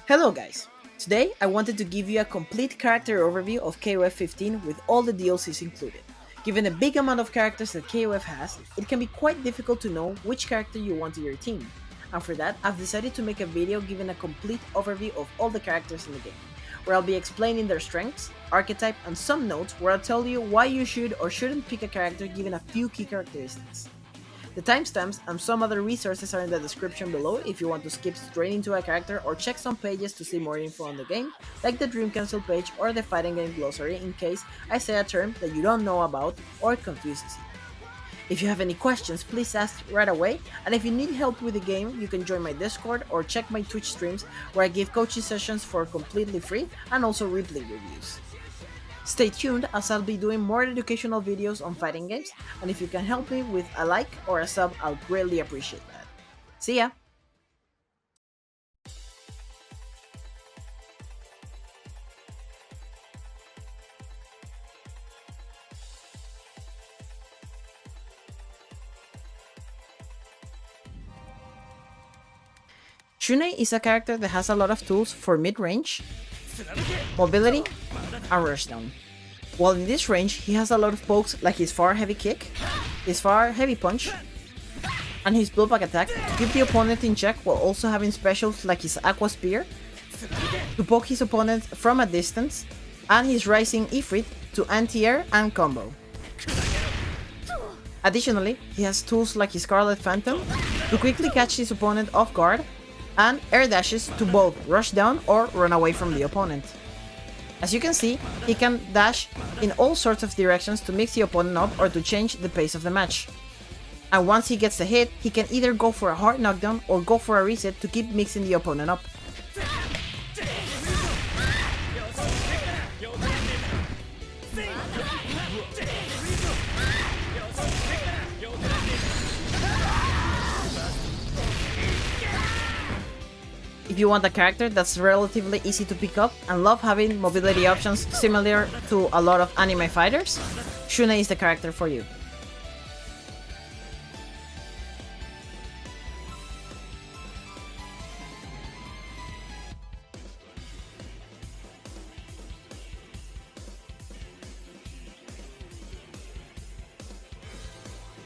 Hello guys! Today I wanted to give you a complete character overview of KOF 15 with all the DLCs included. Given the big amount of characters that KOF has, it can be quite difficult to know which character you want in your team. And for that, I've decided to make a video giving a complete overview of all the characters in the game, where I'll be explaining their strengths, archetype, and some notes where I'll tell you why you should or shouldn't pick a character given a few key characteristics. The timestamps and some other resources are in the description below if you want to skip straight into a character or check some pages to see more info on the game, like the Dream Cancel page or the fighting game glossary in case I say a term that you don't know about or confuses you. If you have any questions, please ask right away, and if you need help with the game, you can join my Discord or check my Twitch streams where I give coaching sessions for completely free and also replay reviews. Stay tuned as I'll be doing more educational videos on fighting games, and if you can help me with a like or a sub, I'll greatly appreciate that. See ya! Shun'ei is a character that has a lot of tools for mid-range, mobility, and rushdown. While in this range, he has a lot of pokes like his far heavy kick, his far heavy punch, and his blowback attack to keep the opponent in check while also having specials like his aqua spear to poke his opponent from a distance, and his rising Ifrit to anti-air and combo. Additionally, he has tools like his Scarlet Phantom to quickly catch his opponent off guard, and air dashes to both rush down or run away from the opponent. As you can see, he can dash in all sorts of directions to mix the opponent up or to change the pace of the match. And once he gets the hit, he can either go for a hard knockdown or go for a reset to keep mixing the opponent up. If you want a character that's relatively easy to pick up and love having mobility options similar to a lot of anime fighters, Shun'ei is the character for you.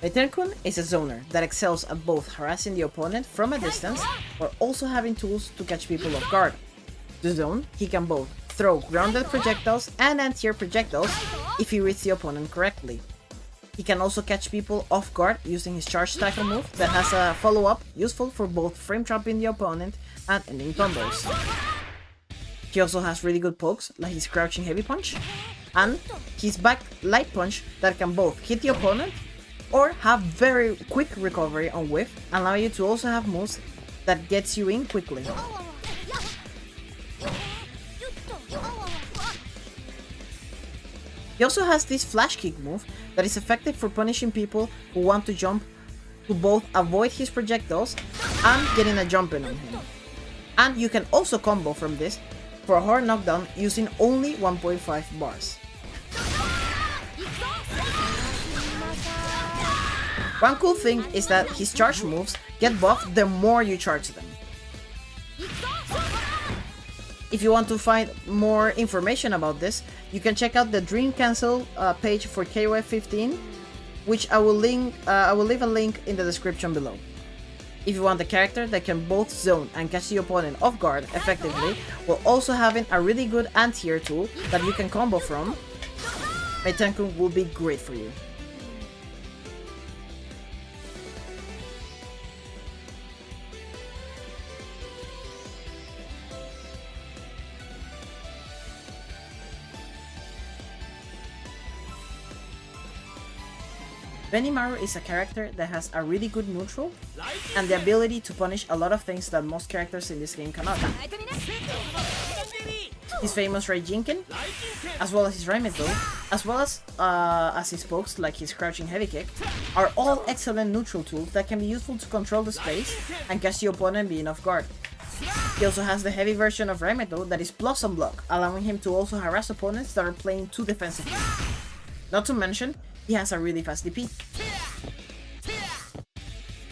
Meitenkun is a zoner that excels at both harassing the opponent from a distance while also having tools to catch people off guard. To zone, he can both throw grounded projectiles and anti-air projectiles if he reads the opponent correctly. He can also catch people off guard using his charge tackle move that has a follow-up useful for both frame trapping the opponent and ending combos. He also has really good pokes like his crouching heavy punch and his back light punch that can both hit the opponent or have very quick recovery on whiff, allow you to also have moves that gets you in quickly. He also has this flash kick move that is effective for punishing people who want to jump to both avoid his projectiles and getting a jump in on him. And you can also combo from this for a hard knockdown using only 1.5 bars. One cool thing is that his charge moves get buffed the more you charge them. If you want to find more information about this, you can check out the Dream Cancel page for KOF 15, which I will leave a link in the description below. If you want a character that can both zone and catch the opponent off guard effectively, while also having a really good anti-air tool that you can combo from, Meitenkun will be great for you. Benimaru is a character that has a really good neutral and the ability to punish a lot of things that most characters in this game cannot. His famous Raijinken, as well as his Raimeto, as well as his pokes like his crouching heavy kick, are all excellent neutral tools that can be useful to control the space and catch the opponent being off guard. He also has the heavy version of Raimeto that is Blossom Block, allowing him to also harass opponents that are playing too defensively. Not to mention, he has a really fast DP.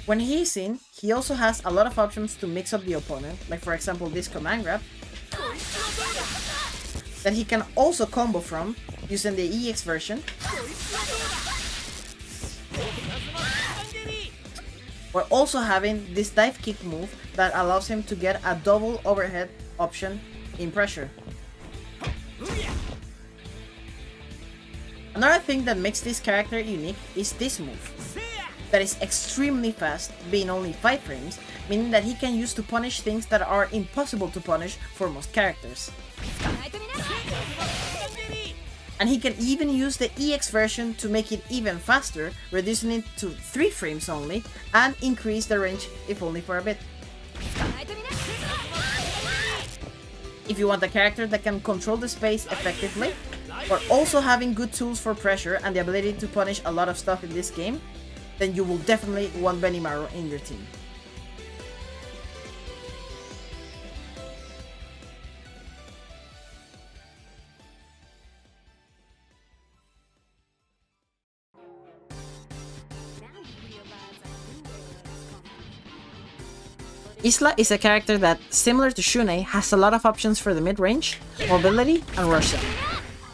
When he is in, he also has a lot of options to mix up the opponent, like for example this command grab, that he can also combo from using the EX version, while also having this dive kick move that allows him to get a double overhead option in pressure. Another thing that makes this character unique is this move, that is extremely fast, being only 5 frames, meaning that he can use to punish things that are impossible to punish for most characters. And he can even use the EX version to make it even faster, reducing it to 3 frames only, and increase the range if only for a bit. If you want a character that can control the space effectively, or also having good tools for pressure and the ability to punish a lot of stuff in this game, then you will definitely want Benimaru in your team. Isla is a character that, similar to Shun'ei, has a lot of options for the mid-range, mobility, and rush zone.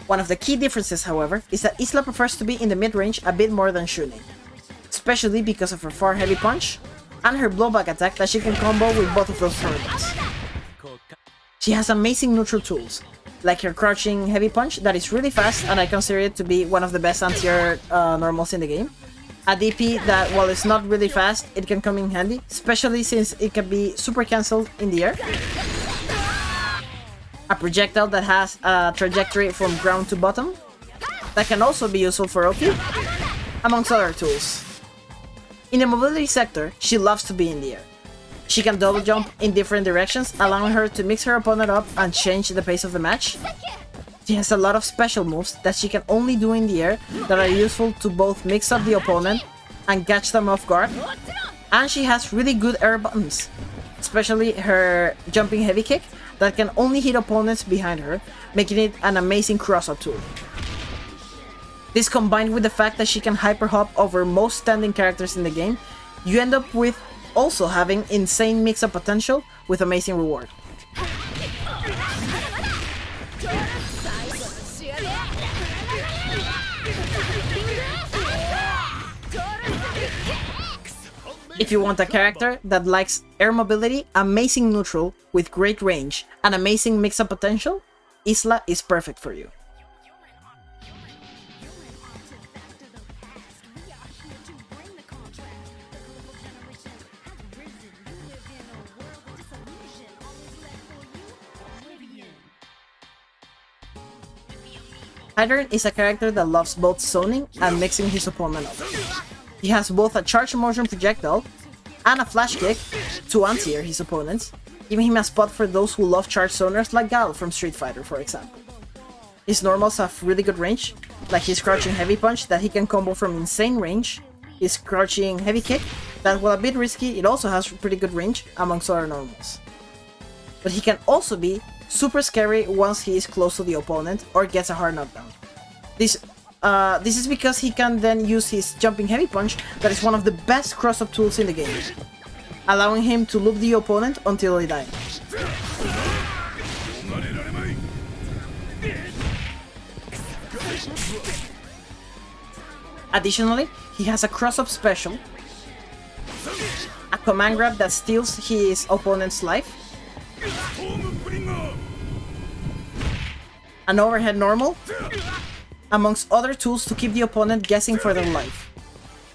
One of the key differences, however, is that Isla prefers to be in the mid-range a bit more than Shun'ei, especially because of her far heavy punch and her blowback attack that she can combo with both of those targets. She has amazing neutral tools, like her crouching heavy punch that is really fast and I consider it to be one of the best anti-air normals in the game. A DP that, while it's not really fast, it can come in handy, especially since it can be super cancelled in the air. A projectile that has a trajectory from ground to bottom, that can also be useful for OP, amongst other tools. In the mobility sector, she loves to be in the air. She can double jump in different directions, allowing her to mix her opponent up and change the pace of the match. She has a lot of special moves that she can only do in the air that are useful to both mix up the opponent and catch them off guard. And she has really good air buttons, especially her jumping heavy kick that can only hit opponents behind her, making it an amazing cross-up tool. This combined with the fact that she can hyper hop over most standing characters in the game, you end up with also having insane mix-up potential with amazing reward. If you want a character that likes air mobility, amazing neutral with great range, and amazing mix-up potential, Isla is perfect for you. Heidern is a character that loves both zoning and mixing his opponent up. He has both a charge motion projectile and a flash kick to anti-air his opponents, giving him a spot for those who love charge zoners like Gato from Street Fighter, for example. His normals have really good range, like his crouching heavy punch that he can combo from insane range, his crouching heavy kick that, while a bit risky, it also has pretty good range amongst other normals. But he can also be super scary once he is close to the opponent or gets a hard knockdown. This is because he can then use his jumping heavy punch that is one of the best cross-up tools in the game, allowing him to loop the opponent until he dies. Additionally, he has a cross-up special, a command grab that steals his opponent's life, an overhead normal, amongst other tools to keep the opponent guessing for their life.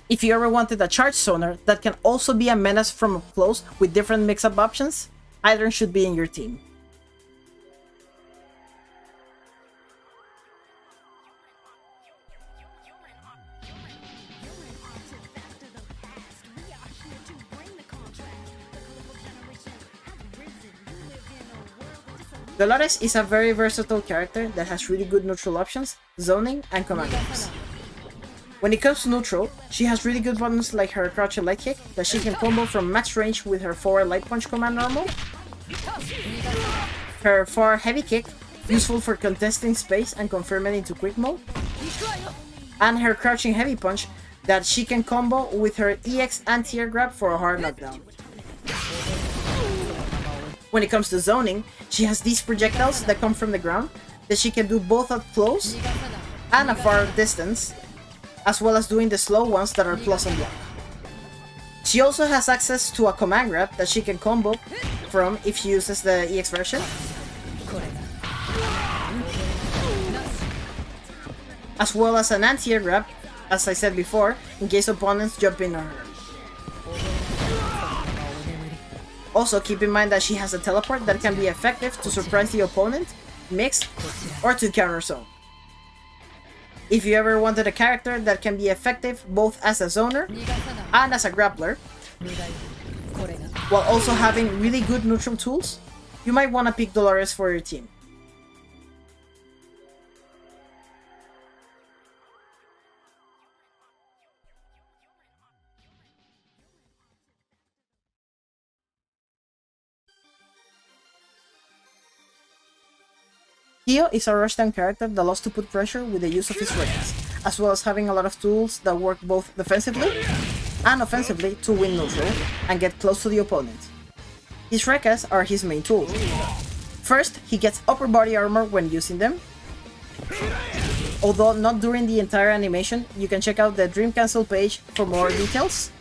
If you ever wanted a charge zoner that can also be a menace from up close with different mix-up options, Heidern should be in your team. Dolores is a very versatile character that has really good neutral options, zoning, and command grabs. When it comes to neutral, she has really good buttons like her crouch light kick that she can combo from max range with her forward light punch command normal, her far heavy kick, useful for contesting space and confirming into quick mode, and her crouching heavy punch that she can combo with her EX anti-air grab for a hard knockdown. When it comes to zoning, she has these projectiles that come from the ground that she can do both at close and a far distance, as well as doing the slow ones that are plus and block. She also has access to a command grab that she can combo from if she uses the EX version, as well as an anti-air grab, as I said before, in case opponents jump in on her. Also, keep in mind that she has a teleport that can be effective to surprise the opponent, mix, or to counter zone. If you ever wanted a character that can be effective both as a zoner and as a grappler, while also having really good neutral tools, you might want to pick Dolores for your team. Kyo is a rushdown character that loves to put pressure with the use of his rings, as well as having a lot of tools that work both defensively and offensively to win neutral and get close to the opponent. His Rekas are his main tools. First, he gets upper body armor when using them, although not during the entire animation. You can check out the Dream Cancel page for more details.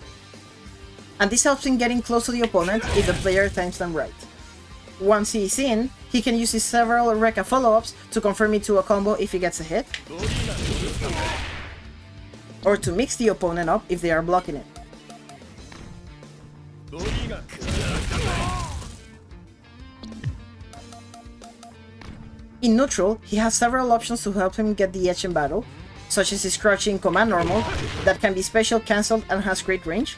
And this helps in getting close to the opponent if the player times them right. Once he is in, he can use his several Reka follow-ups to confirm into a combo if he gets a hit, or to mix the opponent up if they are blocking it. In neutral, he has several options to help him get the edge in battle, such as his crouching command normal that can be special cancelled and has great range,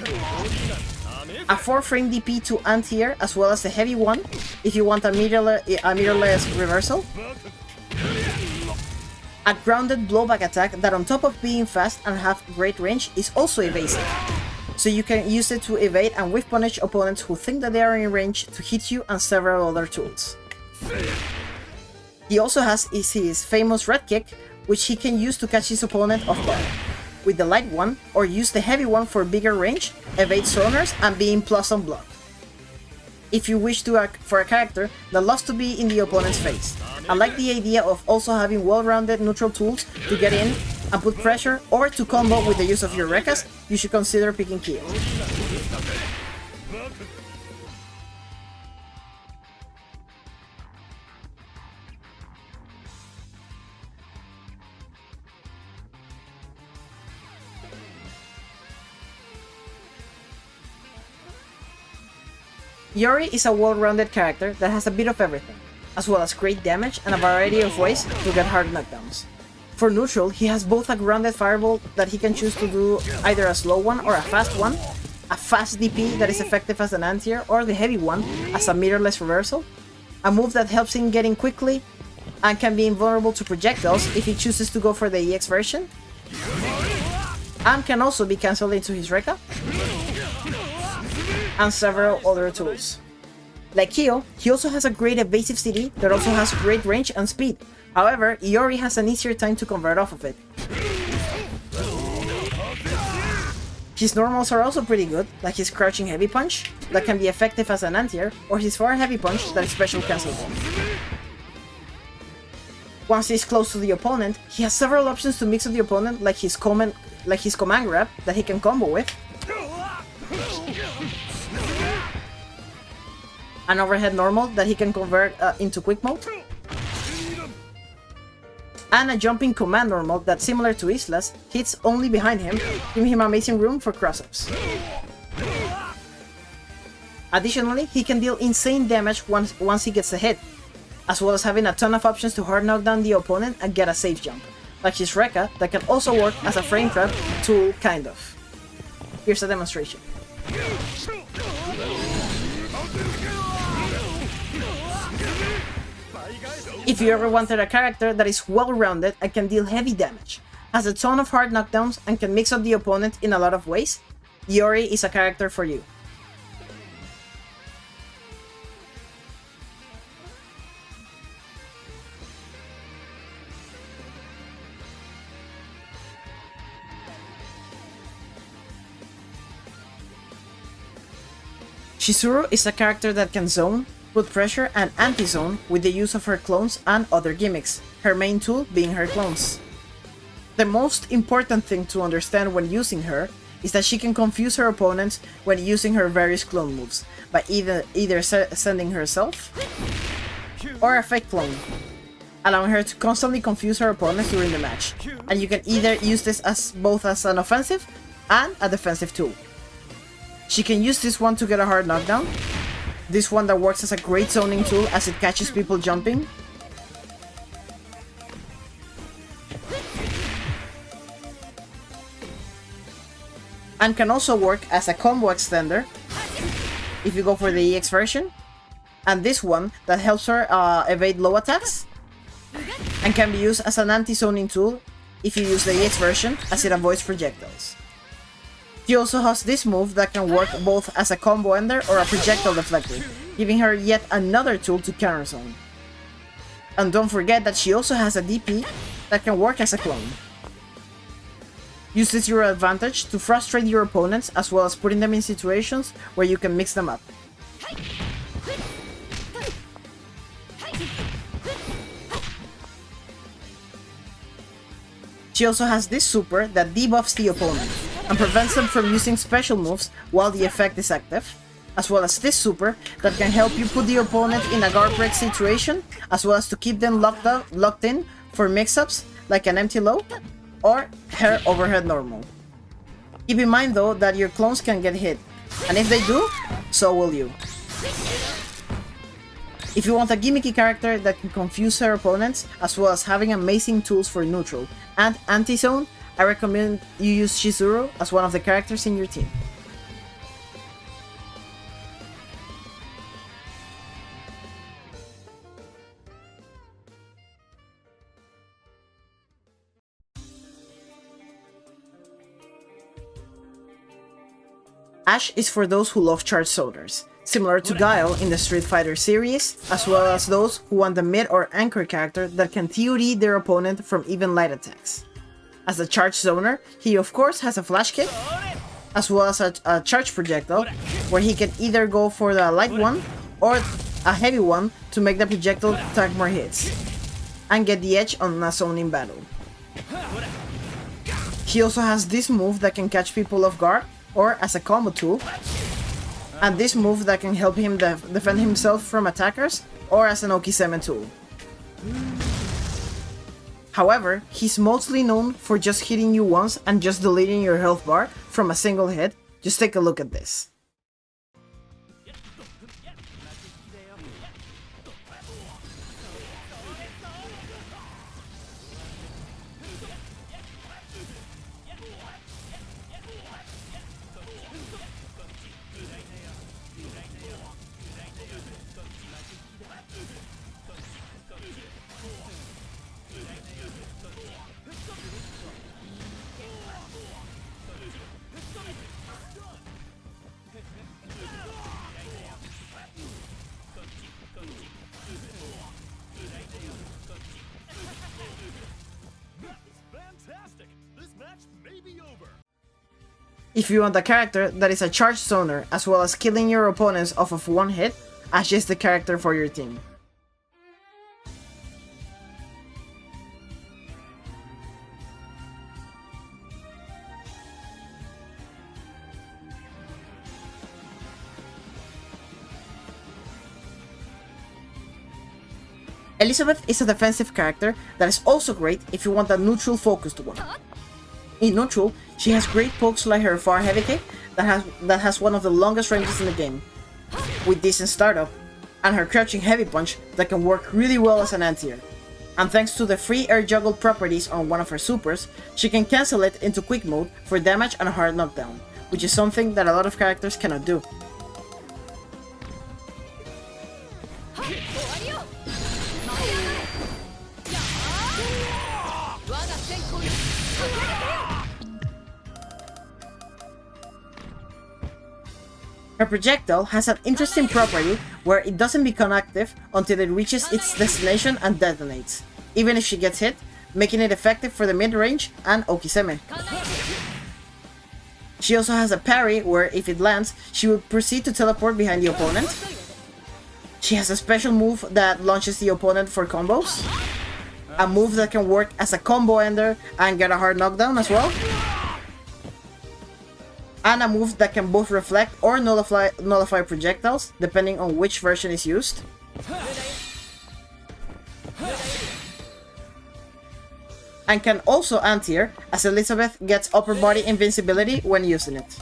a 4-frame DP to anti-air, as well as the heavy one if you want a meterless reversal, a grounded blowback attack that, on top of being fast and have great range, is also evasive, so you can use it to evade and whiff punish opponents who think that they are in range to hit you, and several other tools. He also has his famous red kick, which he can use to catch his opponent off guard with the light one, or use the heavy one for bigger range, evade zoners, and being plus on block. If you wish to act for a character that loves to be in the opponent's face, I like the idea of also having well-rounded neutral tools to get in and put pressure, or to combo with the use of your Rekas, you should consider picking Kyo. Yuri is a well-rounded character that has a bit of everything, as well as great damage and a variety of ways to get hard knockdowns. For neutral, he has both a grounded fireball that he can choose to do either a slow one or a fast one, a fast DP that is effective as an anti-air, or the heavy one as a meterless reversal, a move that helps him get in quickly and can be invulnerable to projectiles if he chooses to go for the EX version, and can also be cancelled into his Reka, and several other tools. Like Kyo, he also has a great evasive CD that also has great range and speed. However, Iori has an easier time to convert off of it. His normals are also pretty good, like his crouching heavy punch, that can be effective as an anti-air, or his far heavy punch that is special cancelable. Once he's close to the opponent, he has several options to mix with the opponent, like his command grab that he can combo with, an overhead normal that he can convert into quick mode, and a jumping command normal that, similar to Isla's, hits only behind him, giving him amazing room for cross-ups. Additionally, he can deal insane damage once he gets a hit, as well as having a ton of options to hard knock down the opponent and get a safe jump, like his Reka that can also work as a frame trap tool, kind of. Here's a demonstration. If you ever wanted a character that is well-rounded and can deal heavy damage, has a ton of hard knockdowns, and can mix up the opponent in a lot of ways, Yuri is a character for you. Chizuru is a character that can zone, put pressure, and anti-zone with the use of her clones and other gimmicks, her main tool being her clones. The most important thing to understand when using her is that she can confuse her opponents when using her various clone moves, by either sending herself or a fake clone, allowing her to constantly confuse her opponents during the match, and you can either use this as both as an offensive and a defensive tool. She can use this one to get a hard knockdown, this one that works as a great zoning tool as it catches people jumping, and can also work as a combo extender if you go for the EX version, and this one that helps her evade low attacks, and can be used as an anti-zoning tool if you use the EX version, as it avoids projectiles. She also has this move that can work both as a combo ender or a projectile deflector, giving her yet another tool to counter zone. And don't forget that she also has a DP that can work as a clone. Use this to your advantage to frustrate your opponents, as well as putting them in situations where you can mix them up. She also has this super that debuffs the opponent and prevents them from using special moves while the effect is active, as well as this super that can help you put the opponent in a guard break situation, as well as to keep them locked in for mix-ups like an empty low or her overhead normal. Keep in mind though that your clones can get hit, and if they do, so will you. If you want a gimmicky character that can confuse her opponents, as well as having amazing tools for neutral and anti-zone, I recommend you use Chizuru as one of the characters in your team. Ash is for those who love charged zoners, similar to Guile in the Street Fighter series, as well as those who want the mid or anchor character that can TOD their opponent from even light attacks. As a charged zoner, he of course has a flash kick, as well as a charge projectile, where he can either go for the light one or a heavy one to make the projectile attack more hits, and get the edge on a zoning battle. He also has this move that can catch people off guard, or as a combo tool, and this move that can help him defend himself from attackers, or as an Okiseme tool. However, he's mostly known for just hitting you once and just deleting your health bar from a single hit. Just take a look at this. If you want a character that is a charged zoner, as well as killing your opponents off of one hit, Ash is the character for your team. Elizabeth is a defensive character that is also great if you want a neutral focused one. In neutral, she has great pokes like her far heavy kick that has one of the longest ranges in the game, with decent startup, and her crouching heavy punch that can work really well as an anti-air. And thanks to the free air juggle properties on one of her supers, she can cancel it into quick mode for damage and a hard knockdown, which is something that a lot of characters cannot do. Her projectile has an interesting property where it doesn't become active until it reaches its destination and detonates, even if she gets hit, making it effective for the mid-range and Okiseme. She also has a parry where if it lands, she will proceed to teleport behind the opponent. She has a special move that launches the opponent for combos. A move that can work as a combo ender and get a hard knockdown as well. And a move that can both reflect or nullify projectiles, depending on which version is used. And can also anti-air, as Elizabeth gets upper body invincibility when using it.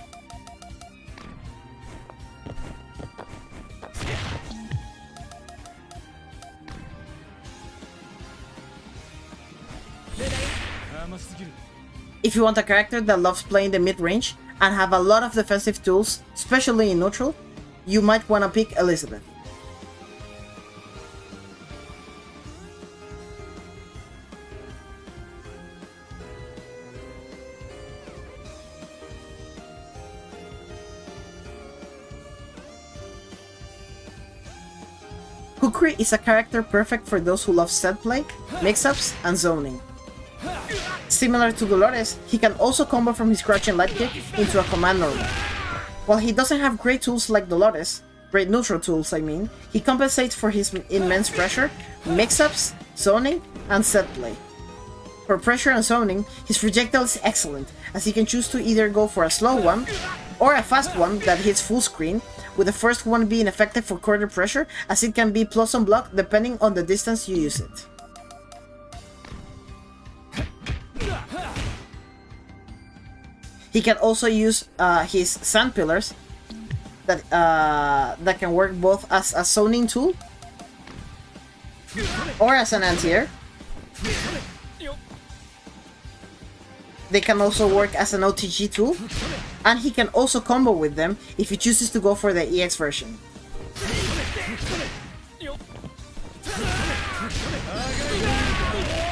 If you want a character that loves playing the mid-range and have a lot of defensive tools, especially in neutral, you might want to pick Elizabeth. Kukri is a character perfect for those who love set play, mix-ups, and zoning. Similar to Dolores, he can also combo from his crouching light kick into a command normal. While he doesn't have great tools like Dolores, great neutral tools I mean, he compensates for his immense pressure, mix-ups, zoning, and set play. For pressure and zoning, his projectile is excellent, as he can choose to either go for a slow one, or a fast one that hits full screen, with the first one being effective for corner pressure, as it can be plus on block depending on the distance you use it. He can also use his sand pillars that can work both as a zoning tool or as an anti-air. They can also work as an OTG tool, and he can also combo with them if he chooses to go for the EX version.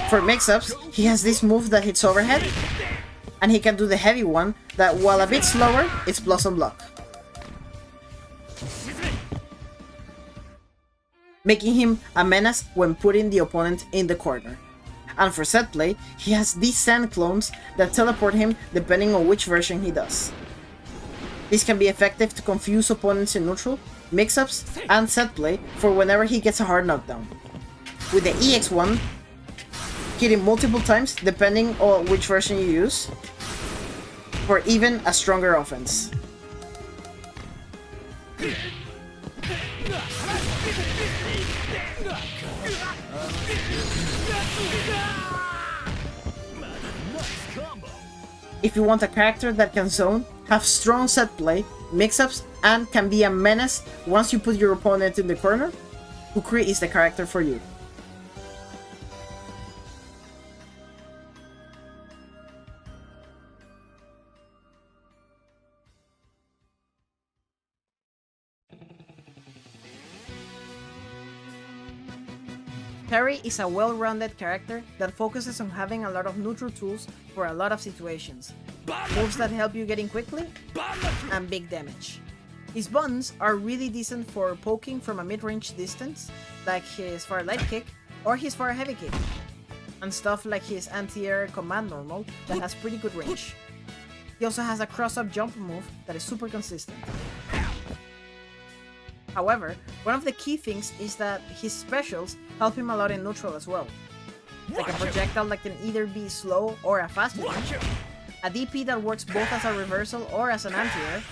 For mix-ups, he has this move that hits overhead, and he can do the heavy one that, while a bit slower, it's plus on block, making him a menace when putting the opponent in the corner. And for set play, he has these sand clones that teleport him depending on which version he does. This can be effective to confuse opponents in neutral, mix-ups, and set play for whenever he gets a hard knockdown. With the EX1, hitting multiple times depending on which version you use, for even a stronger offense. If you want a character that can zone, have strong set play, mix-ups, and can be a menace once you put your opponent in the corner, Kukri is the character for you. Terry is a well-rounded character that focuses on having a lot of neutral tools for a lot of situations. Moves that help you get in quickly, and big damage. His buttons are really decent for poking from a mid-range distance, like his far light kick or his far heavy kick, and stuff like his anti-air command normal that has pretty good range. He also has a cross-up jump move that is super consistent. However, one of the key things is that his specials help him a lot in neutral as well. Like a projectile that can either be slow or a fast one, a DP that works both as a reversal or as an anti-air,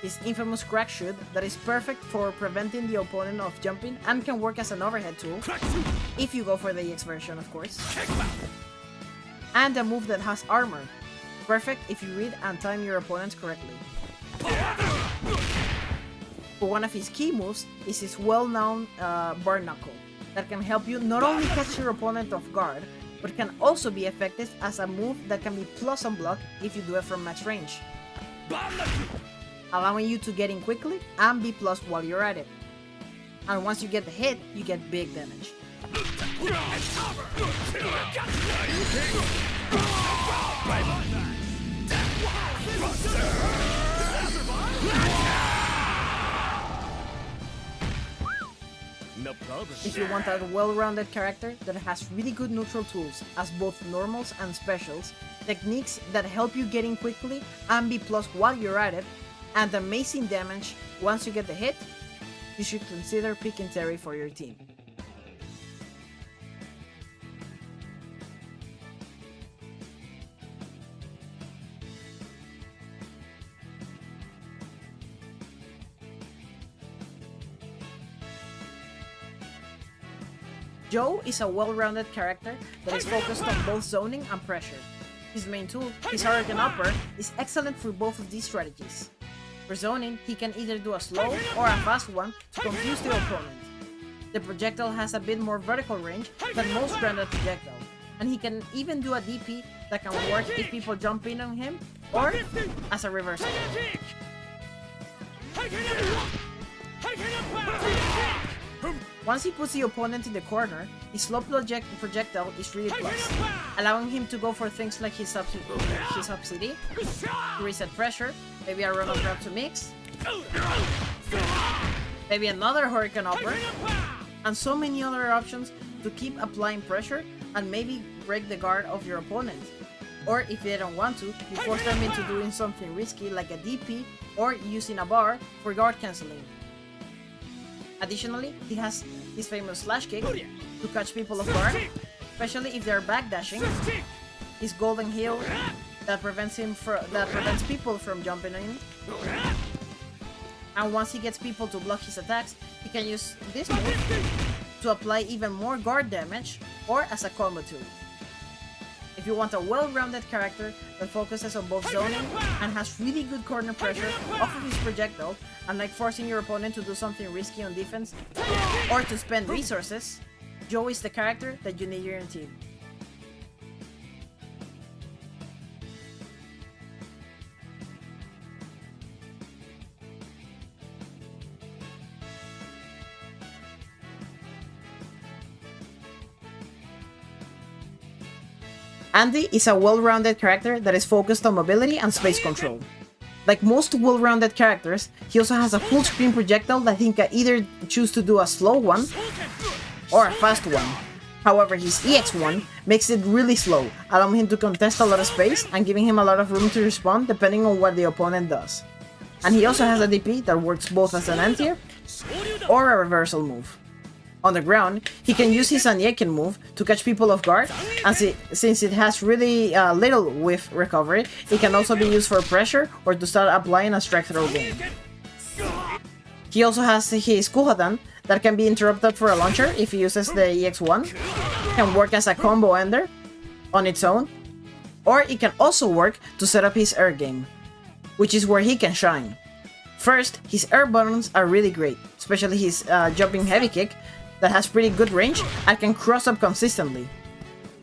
his infamous crack shoot that is perfect for preventing the opponent of jumping and can work as an overhead tool, if you go for the EX version of course, and a move that has armor, perfect if you read and time your opponents correctly. But one of his key moves is his well-known Bar Knuckle, that can help you not only catch your opponent off guard, but can also be effective as a move that can be plus on block if you do it from max range, allowing you to get in quickly and be plus while you're at it. And once you get the hit, you get big damage. If you want a well-rounded character that has really good neutral tools as both normals and specials, techniques that help you get in quickly and B+ while you're at it, and amazing damage once you get the hit, you should consider picking Terry for your team. Joe is a well-rounded character that is focused on both zoning and pressure. His main tool, his Hurricane Upper, is excellent for both of these strategies. For zoning, he can either do a slow or a fast one to confuse the opponent. The projectile has a bit more vertical range than most grounded projectiles, and he can even do a DP that can work if people jump in on him, or as a reversal. Once he puts the opponent in the corner, his slow projectile is really plus, allowing him to go for things like his sub CD, to reset pressure, maybe a run of grab to mix, maybe another Hurricane Upper, and so many other options to keep applying pressure and maybe break the guard of your opponent. Or if they don't want to, you force them into doing something risky like a DP or using a bar for guard cancelling. Additionally, he has his famous slash kick to catch people off guard, especially if they're backdashing. His golden heel that prevents people from jumping in. And once he gets people to block his attacks, he can use this move to apply even more guard damage or as a combo tool. If you want a well-rounded character that focuses on both zoning and has really good corner pressure off of his projectile, and like forcing your opponent to do something risky on defense or to spend resources, Joe is the character that you need in your team. Andy is a well-rounded character that is focused on mobility and space control. Like most well-rounded characters, he also has a full-screen projectile that he can either choose to do a slow one or a fast one. However, his EX1 makes it really slow, allowing him to contest a lot of space and giving him a lot of room to respond depending on what the opponent does. And he also has a DP that works both as an anti-air or a reversal move. On the ground, he can use his Anyekin move to catch people off guard, and since it has really little whiff recovery, it can also be used for pressure or to start applying a strike throw game. He also has his Kuhadan that can be interrupted for a launcher if he uses the EX1, can work as a combo ender on its own, or it can also work to set up his air game, which is where he can shine. First, his air buttons are really great, especially his jumping heavy kick, that has pretty good range and can cross up consistently.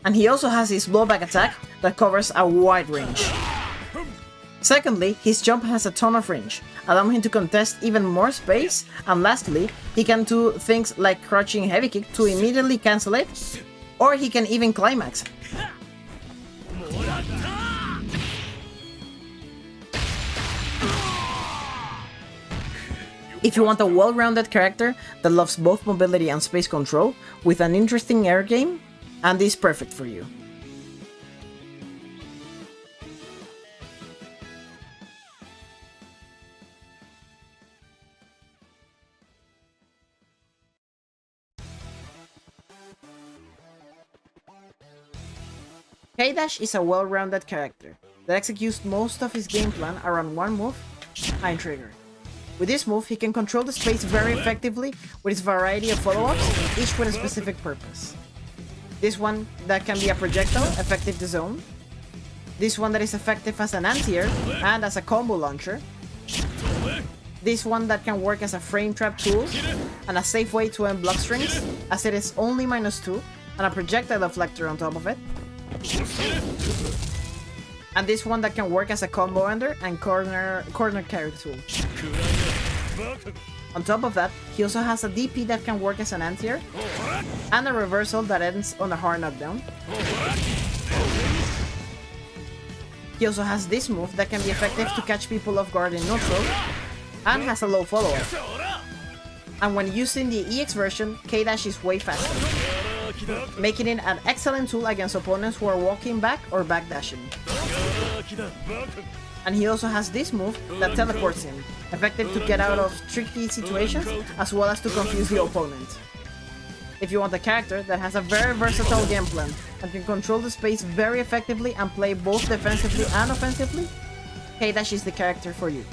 And he also has his blowback attack that covers a wide range. Secondly, his jump has a ton of range, allowing him to contest even more space, and lastly, he can do things like crouching heavy kick to immediately cancel it, or he can even climax. If you want a well-rounded character that loves both mobility and space control, with an interesting air game, Andy is perfect for you. K-Dash is a well-rounded character that executes most of his game plan around one move, Line Trigger. With this move, he can control the space very effectively with his variety of follow-ups, each with a specific purpose. This one that can be a projectile, effective to zone. This one that is effective as an anti-air and as a combo launcher. This one that can work as a frame trap tool and a safe way to end block strings, as it is only -2 and a projectile deflector on top of it. And this one that can work as a combo ender and corner carry tool. On top of that, he also has a DP that can work as an anti-air and a reversal that ends on a hard knockdown. He also has this move that can be effective to catch people off guard in neutral and has a low follow-up. And when using the EX version, K-Dash is way faster. making it an excellent tool against opponents who are walking back or backdashing. And he also has this move that teleports him, effective to get out of tricky situations as well as to confuse the opponent. If you want a character that has a very versatile game plan and can control the space very effectively and play both defensively and offensively, K-Dash is the character for you.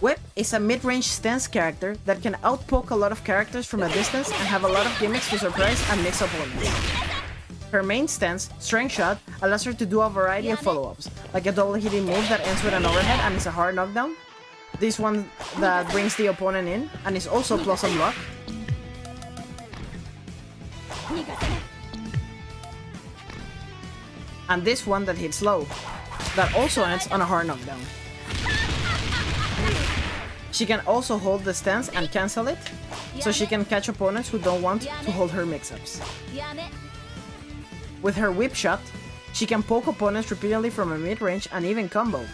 Whip is a mid-range stance character that can outpoke a lot of characters from a distance and have a lot of gimmicks to surprise and mix opponents. Her main stance, Strength Shot, allows her to do a variety of follow-ups, like a double hitting move that ends with an overhead and is a hard knockdown, this one that brings the opponent in and is also plus on block, and this one that hits low, that also ends on a hard knockdown. She can also hold the stance and cancel it, so she can catch opponents who don't want to hold her mix-ups. With her whip shot, she can poke opponents repeatedly from a mid-range and even combo.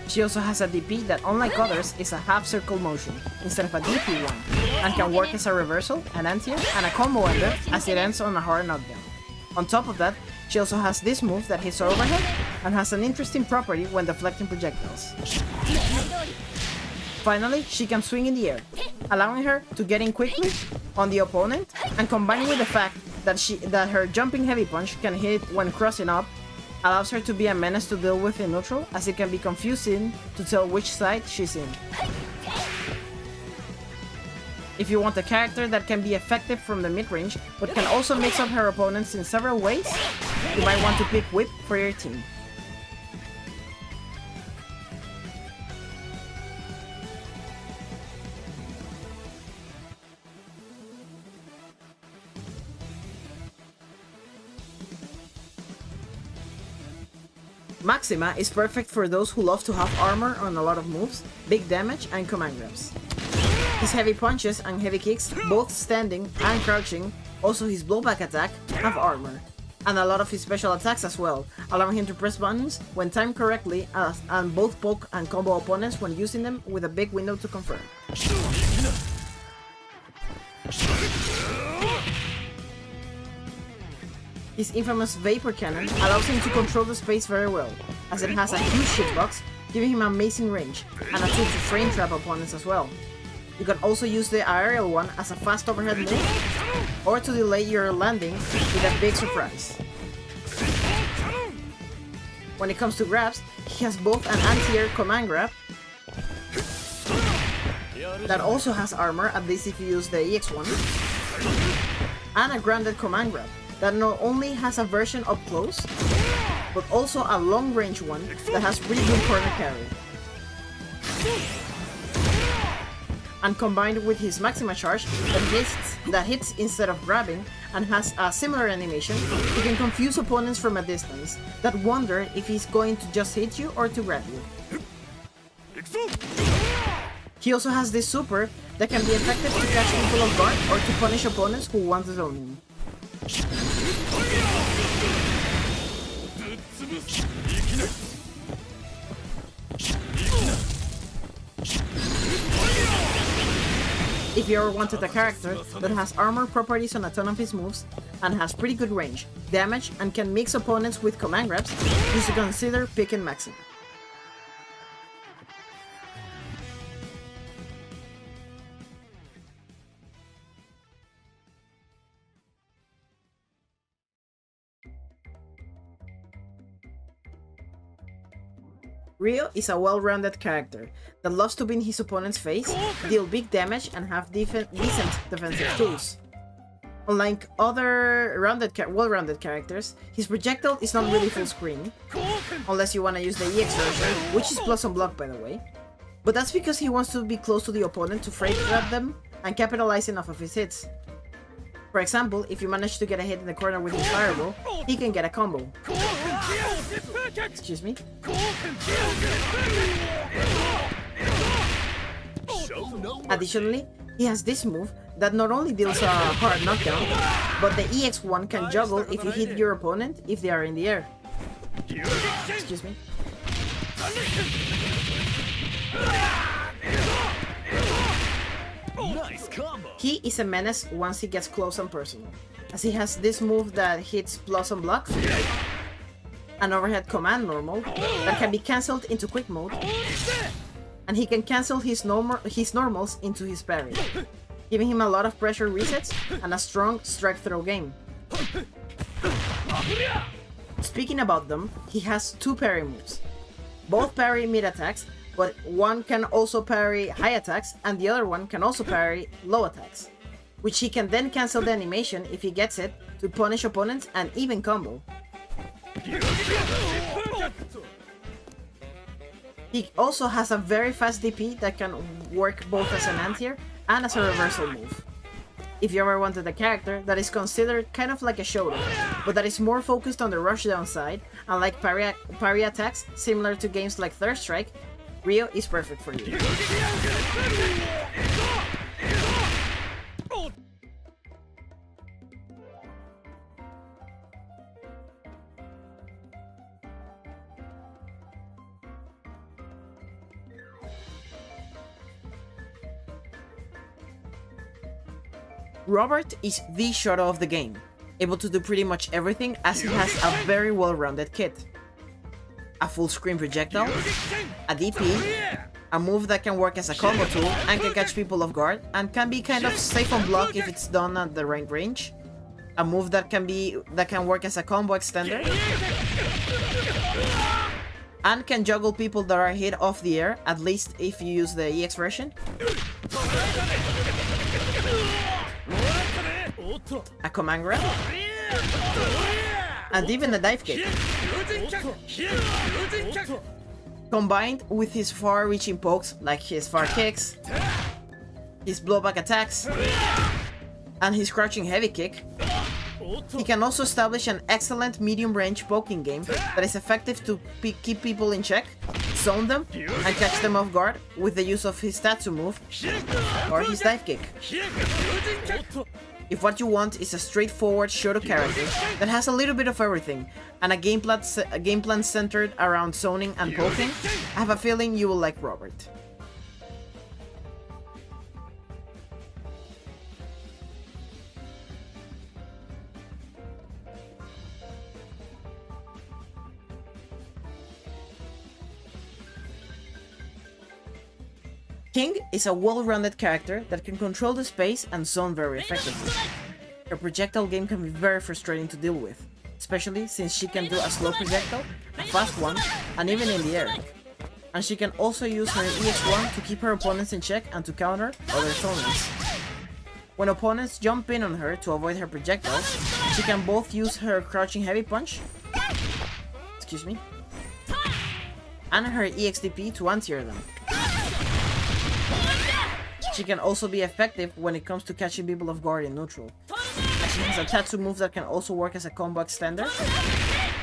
She also has a DP that, unlike others, is a half-circle motion instead of a DP one, and can work as a reversal, an anti-air, and a combo ender as it ends on a hard knockdown. On top of that, she also has this move that hits overhead and has an interesting property when deflecting projectiles. Finally, she can swing in the air, allowing her to get in quickly on the opponent, and combining with the fact that her jumping heavy punch can hit when crossing up, allows her to be a menace to deal with in neutral, as it can be confusing to tell which side she's in. If you want a character that can be effective from the mid-range, but can also mix up her opponents in several ways, you might want to pick Whip for your team. Maxima is perfect for those who love to have armor on a lot of moves, big damage, and command grabs. His heavy punches and heavy kicks, both standing and crouching, also his blowback attack, have armor, and a lot of his special attacks as well, allowing him to press buttons when timed correctly and both poke and combo opponents when using them with a big window to confirm. His infamous Vapor Cannon allows him to control the space very well, as it has a huge hitbox, giving him amazing range, and a tool to frame trap opponents as well. You can also use the aerial one as a fast overhead move, or to delay your landing with a big surprise. When it comes to grabs, he has both an anti-air command grab, that also has armor, at least if you use the EX one, and a grounded command grab, that not only has a version up close, but also a long range one that has pretty good corner carry. And combined with his Maxima charge that hits instead of grabbing and has a similar animation, he can confuse opponents from a distance that wonder if he's going to just hit you or to grab you. He also has this super that can be effective to catch people off guard or to punish opponents who want to zone him. If you ever wanted a character that has armor properties on a ton of his moves and has pretty good range, damage, and can mix opponents with command grabs, you should consider picking Maxima. Rio is a well-rounded character that loves to be in his opponent's face, deal big damage, and have decent defensive tools. Unlike other well-rounded characters, his projectile is not really full screen, unless you want to use the EX version, which is plus on block by the way. But that's because he wants to be close to the opponent to frame grab them and capitalize enough of his hits. For example, if you manage to get a hit in the corner with his fireball, he can get a combo. Excuse me. Additionally, he has this move that not only deals a hard knockdown, but the EX1 can juggle if you hit your opponent if they are in the air. Excuse me. He is a menace once he gets close and personal, as he has this move that hits plus on blocks, an overhead command normal that can be cancelled into quick mode, and he can cancel his normals into his parry, giving him a lot of pressure resets and a strong strike throw game. Speaking about them, he has two parry moves. Both parry mid attacks, but one can also parry high attacks and the other one can also parry low attacks, which he can then cancel the animation if he gets it to punish opponents and even combo. He also has a very fast DP that can work both as an anti-air and as a reversal move. If you ever wanted a character that is considered kind of like a Shoto, but that is more focused on the rushdown side and like parry attacks similar to games like Third Strike, Ryo is perfect for you. Robert is the Shoto of the game, able to do pretty much everything as he has a very well-rounded kit. A full screen projectile, a DP, a move that can work as a combo tool and can catch people off guard and can be kind of safe on block if it's done at the right range, a move that can work as a combo extender, and can juggle people that are hit off the air, at least if you use the EX version, a command grab, and even a dive kick. Combined with his far-reaching pokes like his far kicks, his blowback attacks, and his crouching heavy kick, he can also establish an excellent medium-range poking game that is effective to keep people in check, zone them, and catch them off guard with the use of his Tatsu move or his dive kick. If what you want is a straightforward Shoto character that has a little bit of everything and a game plan centered around zoning and poking, I have a feeling you will like Robert. King is a well-rounded character that can control the space and zone very effectively. Her projectile game can be very frustrating to deal with, especially since she can do a slow projectile, a fast one, and even in the air. And she can also use her EX1 to keep her opponents in check and to counter other opponents. When opponents jump in on her to avoid her projectiles, she can both use her crouching heavy punch, and her EXDP to anti-air them. She can also be effective when it comes to catching people off guard in neutral, as she has a Tatsu move that can also work as a combo extender,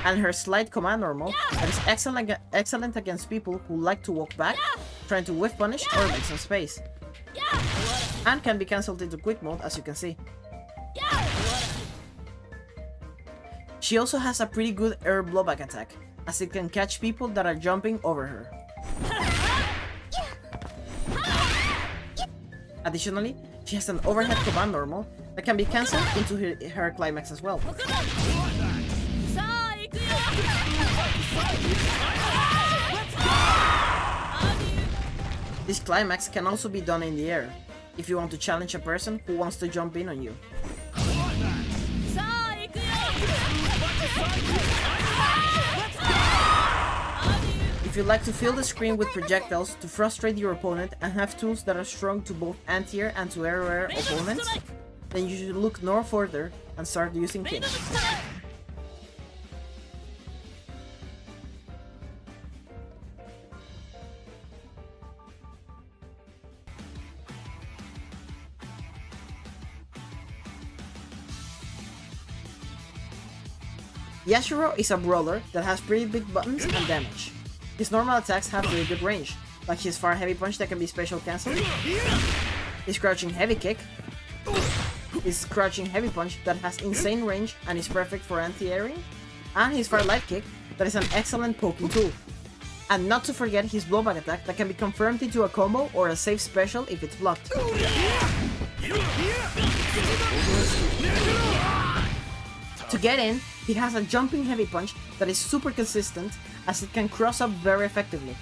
and her slide command normal that is excellent against people who like to walk back, trying to whiff punish or make some space, and can be cancelled into quick mode as you can see. She also has a pretty good air blowback attack, as it can catch people that are jumping over her. Additionally, she has an overhead command normal that can be cancelled into her climax as well. This climax can also be done in the air, if you want to challenge a person who wants to jump in on you. If you like to fill the screen with projectiles to frustrate your opponent and have tools that are strong to both anti-air and to air opponents, then you should look no further and start using King. Yashiro is a brawler that has pretty big buttons and damage. His normal attacks have really good range, like his far heavy punch that can be special cancelled, his crouching heavy kick, his crouching heavy punch that has insane range and is perfect for anti-airing, and his far light kick that is an excellent poking tool. And not to forget his blowback attack that can be confirmed into a combo or a safe special if it's blocked. To get in, he has a jumping heavy punch that is super consistent as it can cross up very effectively.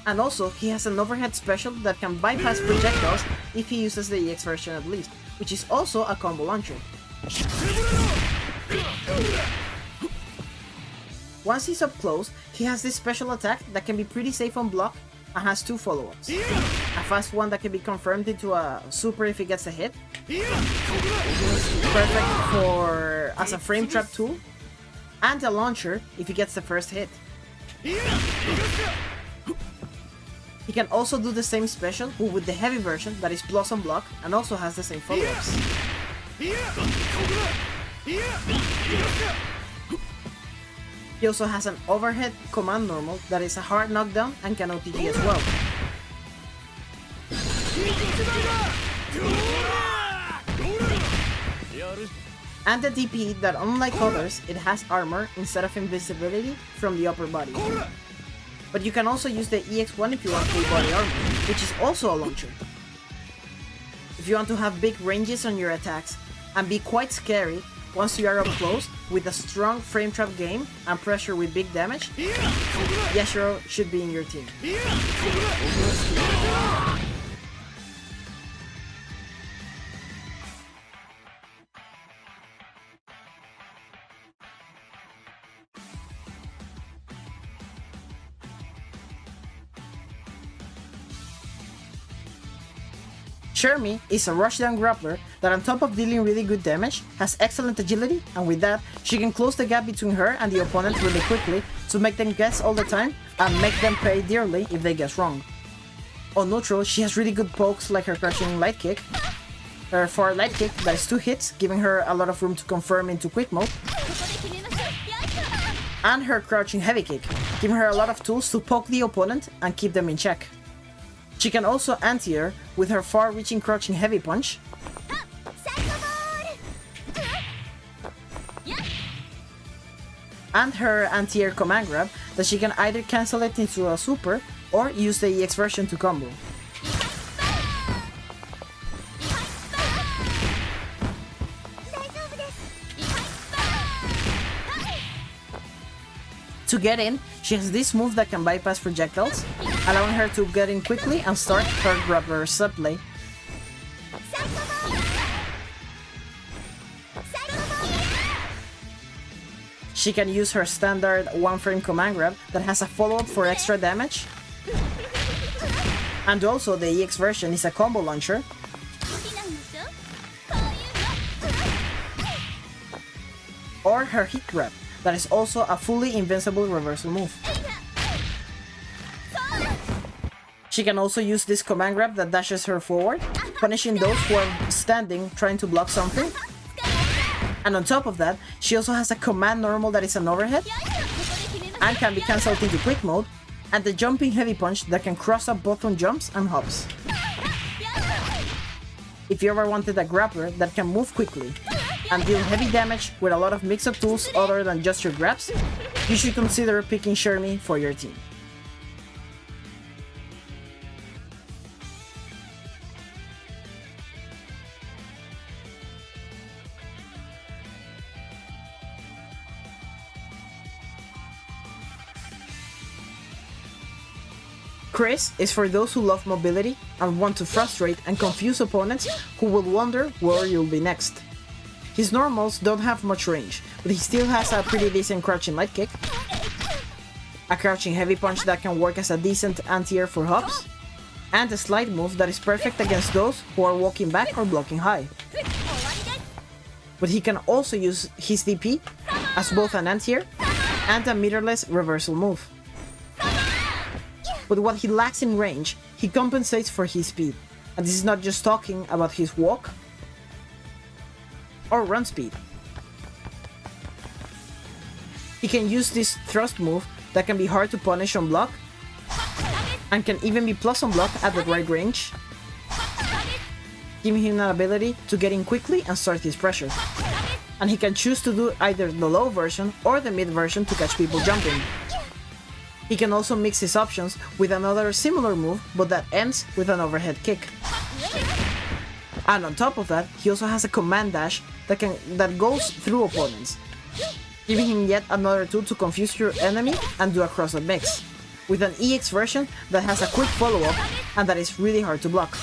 And also, he has an overhead special that can bypass projectiles if he uses the EX version at least, which is also a combo launcher. Once he's up close, he has this special attack that can be pretty safe on block and has two follow-ups. A fast one that can be confirmed into a super if he gets a hit, perfect for as a frame trap tool, and a launcher if he gets the first hit. He can also do the same special, but with the heavy version that is Blossom Block and also has the same follow-ups. He also has an overhead command normal that is a hard knockdown and can OTG as well. And the DP that, unlike others, it has armor instead of invisibility from the upper body. But you can also use the EX1 if you want full body armor, which is also a launcher. If you want to have big ranges on your attacks and be quite scary once you are up close with a strong frame trap game and pressure with big damage, Yashiro should be in your team. Shermie is a rushdown grappler that, on top of dealing really good damage, has excellent agility, and with that, she can close the gap between her and the opponent really quickly to make them guess all the time and make them pay dearly if they guess wrong. On neutral, she has really good pokes like her crouching light kick, her far light kick that is 2 hits, giving her a lot of room to confirm into quick mode, and her crouching heavy kick, giving her a lot of tools to poke the opponent and keep them in check. She can also anti-air with her far-reaching crouching heavy punch, and her anti-air command grab that she can either cancel it into a super or use the EX version to combo. To get in, she has this move that can bypass projectiles, allowing her to get in quickly and start her grappler subplay. She can use her standard one-frame command grab that has a follow-up for extra damage. And also the EX version is a combo launcher. Or her hit grab, that is also a fully invincible reversal move. She can also use this command grab that dashes her forward, punishing those who are standing trying to block something. And on top of that, she also has a command normal that is an overhead and can be cancelled into quick mode, and the jumping heavy punch that can cross up both on jumps and hops. If you ever wanted a grappler that can move quickly and deal heavy damage with a lot of mix-up tools other than just your grabs, you should consider picking Shermie for your team. Chris is for those who love mobility and want to frustrate and confuse opponents who will wonder where you'll be next. His normals don't have much range, but he still has a pretty decent crouching light kick, a crouching heavy punch that can work as a decent anti-air for hops, and a slide move that is perfect against those who are walking back or blocking high. But he can also use his DP as both an anti-air and a meterless reversal move. But what he lacks in range, he compensates for his speed. And this is not just talking about his walk, or run speed. He can use this thrust move that can be hard to punish on block, and can even be plus on block at the right range, giving him an ability to get in quickly and start his pressure. And he can choose to do either the low version or the mid version to catch people jumping. He can also mix his options with another similar move, but that ends with an overhead kick. And on top of that, he also has a command dash that goes through opponents, giving him yet another tool to confuse your enemy and do a cross-up mix, with an EX version that has a quick follow-up and that is really hard to block.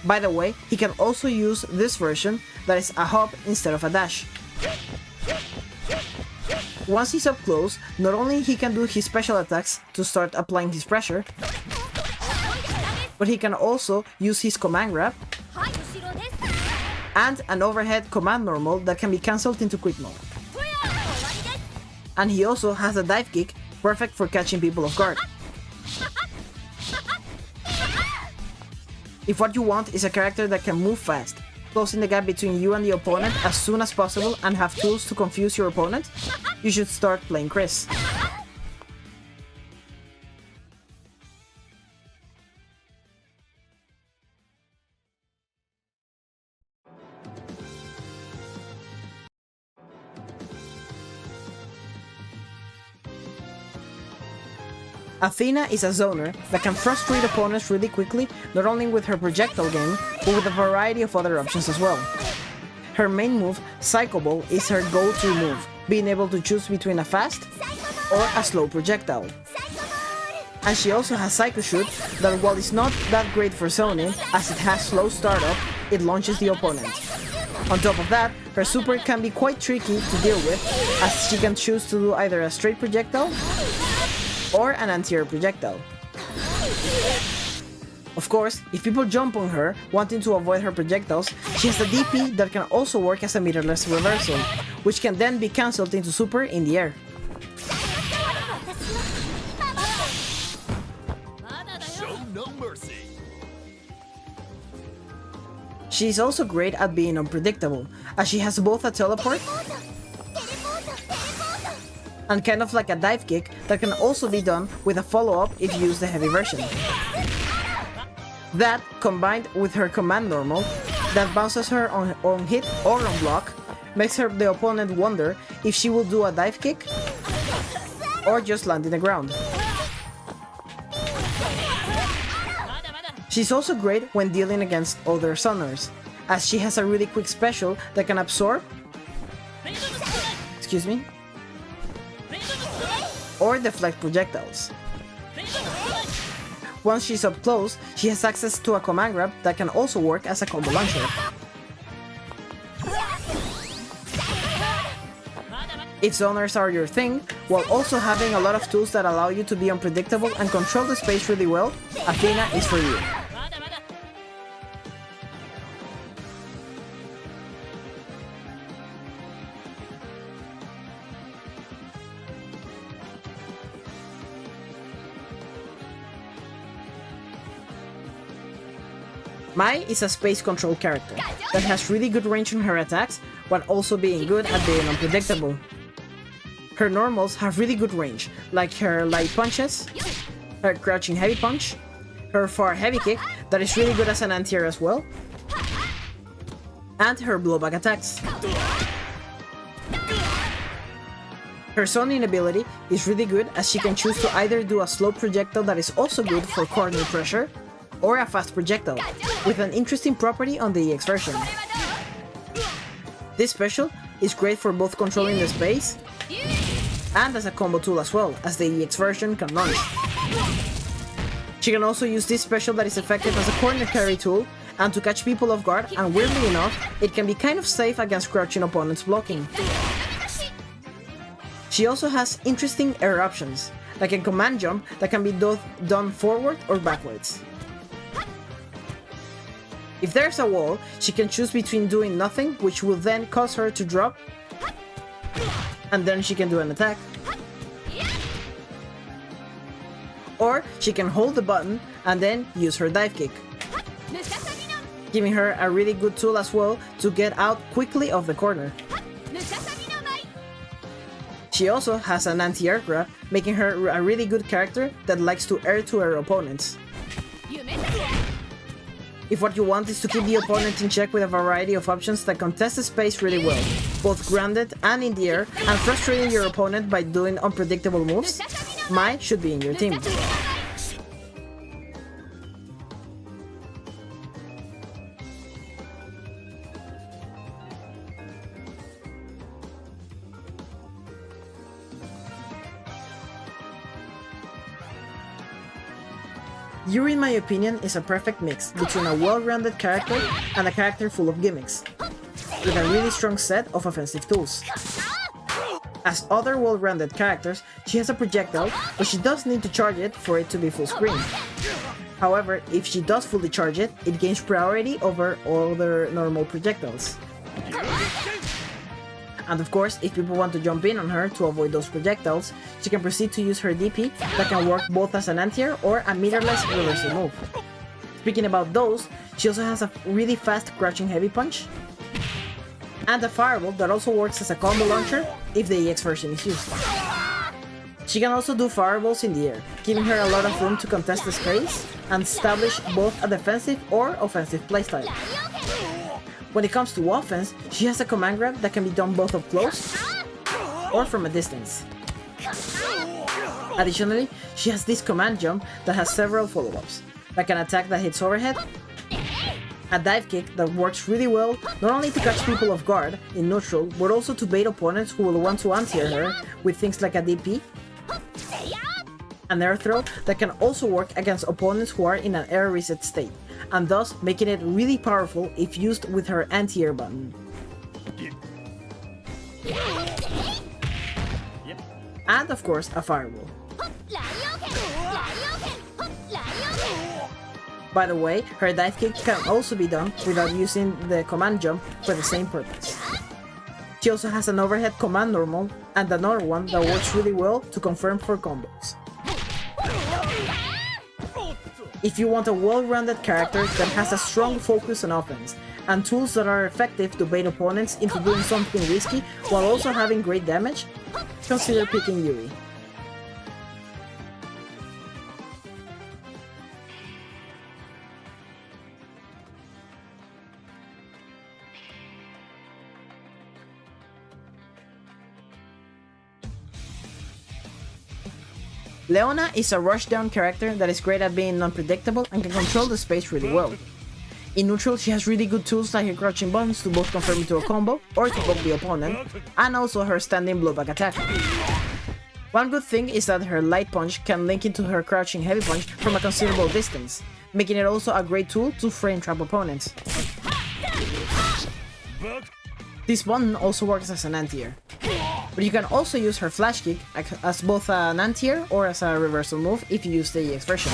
By the way, he can also use this version that is a hop instead of a dash. Once he's up close, not only he can do his special attacks to start applying his pressure, but he can also use his command grab and an overhead command normal that can be cancelled into quick mode. And he also has a dive kick, perfect for catching people off guard. If what you want is a character that can move fast, closing the gap between you and the opponent as soon as possible and have tools to confuse your opponent, you should start playing Chris. Athena is a zoner that can frustrate opponents really quickly, not only with her projectile game, but with a variety of other options as well. Her main move, Psycho Ball, is her go-to move, being able to choose between a fast or a slow projectile. And she also has Psycho Shoot that, while it's not that great for zoning, as it has slow startup, it launches the opponent. On top of that, her super can be quite tricky to deal with, as she can choose to do either a straight projectile or an anterior projectile. Of course, if people jump on her, wanting to avoid her projectiles, she has a DP that can also work as a meterless reversal, which can then be cancelled into super in the air. Show no mercy. She is also great at being unpredictable, as she has both a teleport and kind of like a dive kick that can also be done with a follow-up if you use the heavy version. That, combined with her command normal, that bounces her on hit or on block, makes the opponent wonder if she will do a dive kick or just land in the ground. She's also great when dealing against other zoners, as she has a really quick special that can absorb, or deflect projectiles. Once she's up close, she has access to a command grab that can also work as a combo launcher. If zoners are your thing, while also having a lot of tools that allow you to be unpredictable and control the space really well, Athena is for you. Mai is a space control character that has really good range on her attacks, while also being good at being unpredictable. Her normals have really good range, like her light punches, her crouching heavy punch, her far heavy kick that is really good as an anti-air as well, and her blowback attacks. Her zoning ability is really good, as she can choose to either do a slow projectile that is also good for corner pressure, or a fast projectile, with an interesting property on the EX version. This special is great for both controlling the space and as a combo tool as well, as the EX version can launch. She can also use this special that is effective as a corner carry tool and to catch people off guard, and weirdly enough, it can be kind of safe against crouching opponents blocking. She also has interesting air options, like a command jump that can be done forward or backwards. If there's a wall, she can choose between doing nothing, which will then cause her to drop, and then she can do an attack. Or she can hold the button and then use her dive kick. giving her a really good tool as well to get out quickly of the corner. She also has an anti-aircraft, making her a really good character that likes to air to her opponents. If what you want is to keep the opponent in check with a variety of options that contest the space really well, both grounded and in the air, and frustrating your opponent by doing unpredictable moves, Mai should be in your team. Yuri, in my opinion, is a perfect mix between a well-rounded character and a character full of gimmicks, with a really strong set of offensive tools. As other well-rounded characters, she has a projectile, but she does need to charge it for it to be full screen. However, if she does fully charge it, it gains priority over other normal projectiles. And of course, if people want to jump in on her to avoid those projectiles, she can proceed to use her DP that can work both as an anti-air or a meterless reversal move. Speaking about those, she also has a really fast crouching heavy punch, and a fireball that also works as a combo launcher if the EX version is used. She can also do fireballs in the air, giving her a lot of room to contest the space and establish both a defensive or offensive playstyle. When it comes to offense, she has a command grab that can be done both up close or from a distance. Additionally, she has this command jump that has several follow-ups, like an attack that hits overhead, a dive kick that works really well not only to catch people off guard in neutral, but also to bait opponents who will want to anti-air her with things like a DP, an air throw that can also work against opponents who are in an air reset state, and thus making it really powerful if used with her anti-air button. And of course, a fireball. By the way, her dive kick can also be done without using the command jump for the same purpose. She also has an overhead command normal and another one that works really well to confirm for combos. If you want a well-rounded character that has a strong focus on offense and tools that are effective to bait opponents into doing something risky while also having great damage, consider picking Yuri. Leona is a rushdown character that is great at being unpredictable and can control the space really well. In neutral, she has really good tools like her crouching buttons to both confirm into a combo or to poke the opponent, and also her standing blowback attack. One good thing is that her light punch can link into her crouching heavy punch from a considerable distance, making it also a great tool to frame trap opponents. This button also works as an anti-air, but you can also use her flash kick as both an anti-air or as a reversal move if you use the EX version.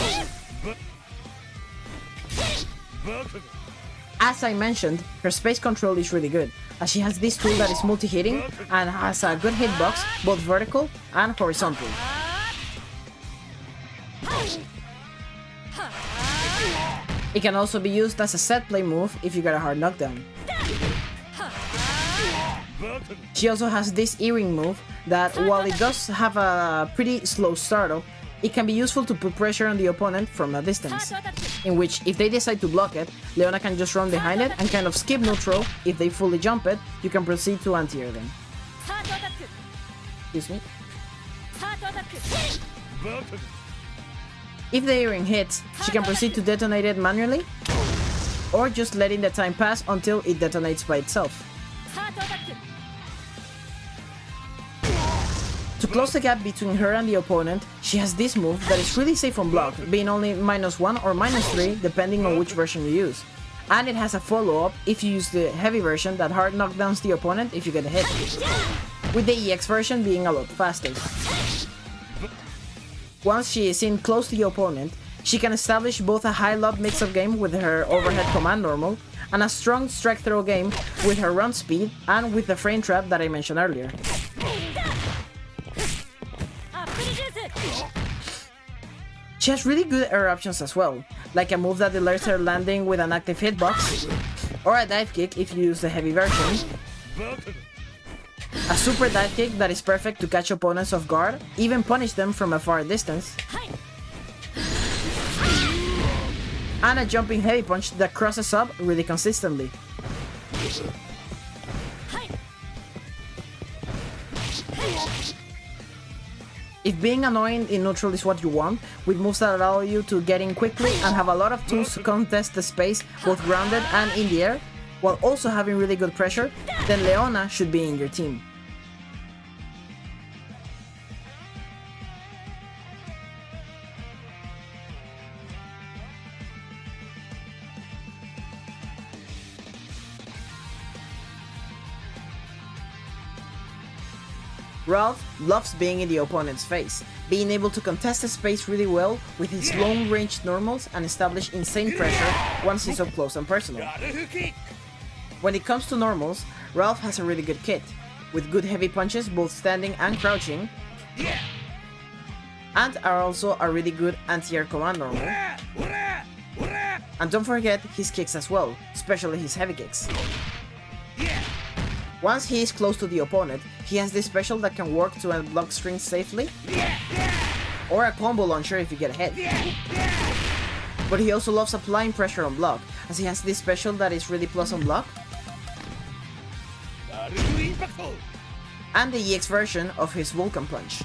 As I mentioned, her space control is really good, as she has this tool that is multi-hitting and has a good hitbox both vertical and horizontal. It can also be used as a set play move if you get a hard knockdown. She also has this earring move that, while it does have a pretty slow startup, it can be useful to put pressure on the opponent from a distance, in which if they decide to block it, Leona can just run behind it and kind of skip neutral. If they fully jump it, you can proceed to anti-air them. Excuse me. If the earring hits, she can proceed to detonate it manually, or just letting the time pass until it detonates by itself. To close the gap between her and the opponent, she has this move that is really safe on block, being only -1 or -3 depending on which version you use. And it has a follow-up if you use the heavy version that hard knockdowns the opponent if you get a hit, with the EX version being a lot faster. Once she is in close to the opponent, she can establish both a high-lob mix-up game with her overhead command normal, and a strong strike throw game with her run speed and with the frame trap that I mentioned earlier. She has really good air options as well, like a move that delays her landing with an active hitbox, or a dive kick if you use the heavy version. A super dive kick that is perfect to catch opponents off guard, even punish them from a far distance. And a jumping heavy punch that crosses up really consistently. If being annoying in neutral is what you want, with moves that allow you to get in quickly and have a lot of tools to contest the space both grounded and in the air, while also having really good pressure, then Leona should be in your team. Ralf loves being in the opponent's face, being able to contest the space really well with his long-range normals and establish insane pressure once he's up close and personal. When it comes to normals, Ralf has a really good kit, with good heavy punches both standing and crouching, and are also a really good anti-air command normal. And don't forget his kicks as well, especially his heavy kicks. Once he is close to the opponent, he has this special that can work to unblock strings safely, or a combo launcher if you get hit. But he also loves applying pressure on block, as he has this special that is really plus on block, and the EX version of his Vulcan Punch,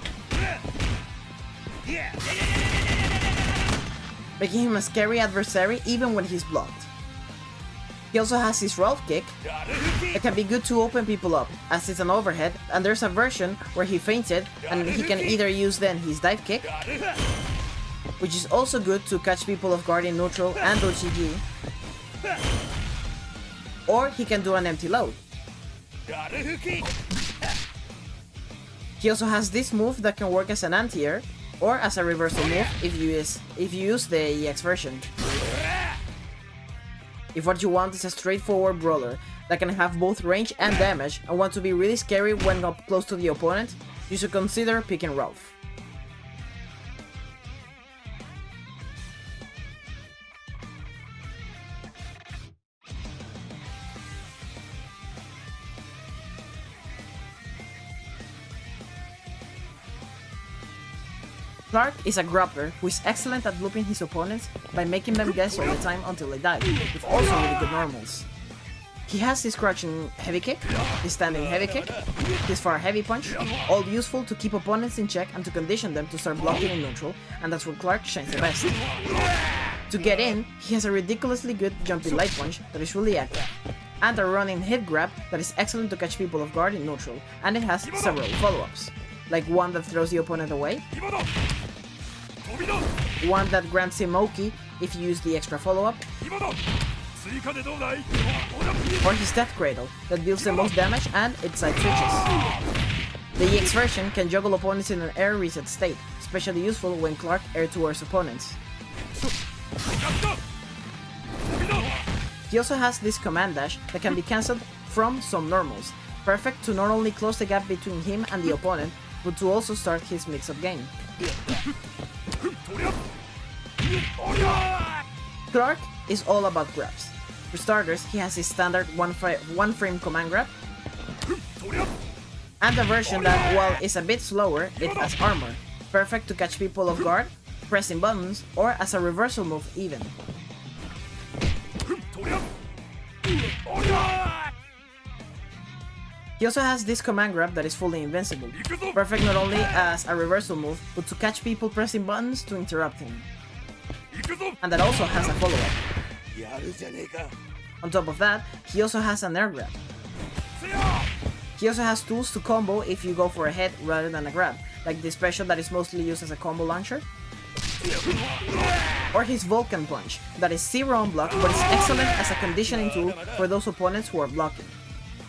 making him a scary adversary even when he's blocked. He also has his Ralf kick that can be good to open people up, as it's an overhead, and there's a version where he fainted and he can either use then his dive kick, which is also good to catch people off guard in neutral and OGG, or he can do an empty load. He also has this move that can work as an anti-air, or as a reversal move if you use the EX version. If what you want is a straightforward brawler that can have both range and damage and want to be really scary when up close to the opponent, you should consider picking Ralf. Clark is a grappler who is excellent at looping his opponents by making them guess all the time until they die, with also really good normals. He has his crouching heavy kick, his standing heavy kick, his far heavy punch, all useful to keep opponents in check and to condition them to start blocking in neutral, and that's where Clark shines the best. To get in, he has a ridiculously good jumping light punch that is really active, and a running hit grab that is excellent to catch people off guard in neutral, and it has several follow-ups, like one that throws the opponent away, one that grants him Oki if you use the extra follow-up, or his Death Cradle that deals the most damage and it side switches. The EX version can juggle opponents in an air reset state, especially useful when Clark air towards opponents. He also has this command dash that can be cancelled from some normals, perfect to not only close the gap between him and the opponent, but to also start his mix-up game. Clark is all about grabs. For starters, he has his standard one frame command grab, and a version that, while is a bit slower, it has armor, perfect to catch people off guard, pressing buttons, or as a reversal move even. He also has this command grab that is fully invincible, perfect not only as a reversal move, but to catch people pressing buttons to interrupt him. And that also has a follow-up. On top of that, he also has an air grab. He also has tools to combo if you go for a hit rather than a grab, like the special that is mostly used as a combo launcher, or his Vulcan Punch, that is zero on block but is excellent as a conditioning tool for those opponents who are blocking.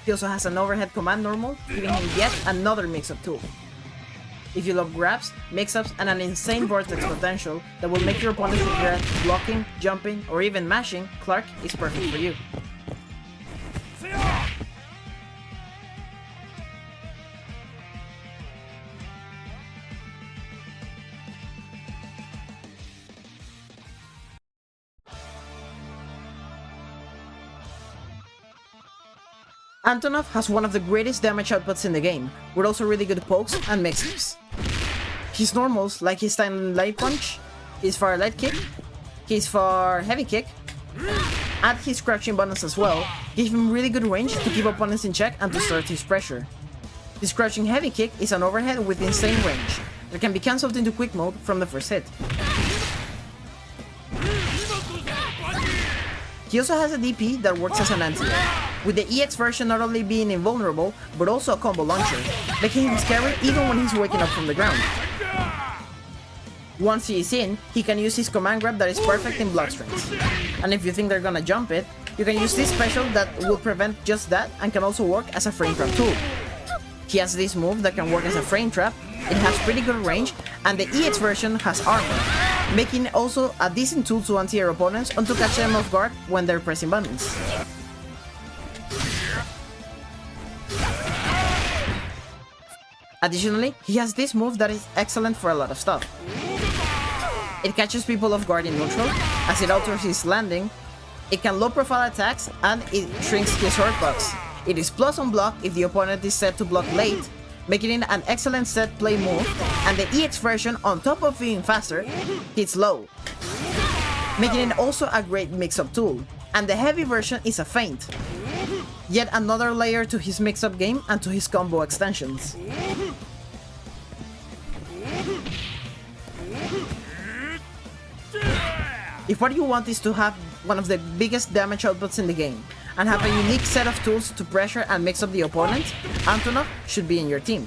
He also has an overhead command normal, giving him yet another mix-up tool. If you love grabs, mix-ups, and an insane vortex potential that will make your opponents regret blocking, jumping, or even mashing, Clark is perfect for you. Antonov has one of the greatest damage outputs in the game, with also really good pokes and mix-ups. His normals, like his tiny light punch, his far light kick, his far heavy kick, and his crouching buttons as well, give him really good range to keep opponents in check and to start his pressure. His crouching heavy kick is an overhead with insane range that can be cancelled into quick mode from the first hit. He also has a DP that works as an anti-air, with the EX version not only being invulnerable, but also a combo launcher, making him scary even when he's waking up from the ground. Once he is in, he can use his command grab that is perfect in block strings. And if you think they're gonna jump it, you can use this special that will prevent just that and can also work as a frame trap tool. He has this move that can work as a frame trap, it has pretty good range, and the EX version has armor, making it also a decent tool to anti-air opponents and to catch them off guard when they're pressing buttons. Additionally, he has this move that is excellent for a lot of stuff. It catches people off guard in neutral, as it alters his landing, it can low profile attacks, and it shrinks his hurtbox. It is plus on block if the opponent is set to block late, making it an excellent set play move, and the EX version, on top of being faster, hits low, making it also a great mix-up tool. And the heavy version is a feint, yet another layer to his mix-up game and to his combo extensions. If what you want is to have one of the biggest damage outputs in the game, and have a unique set of tools to pressure and mix up the opponent, Antonov should be in your team.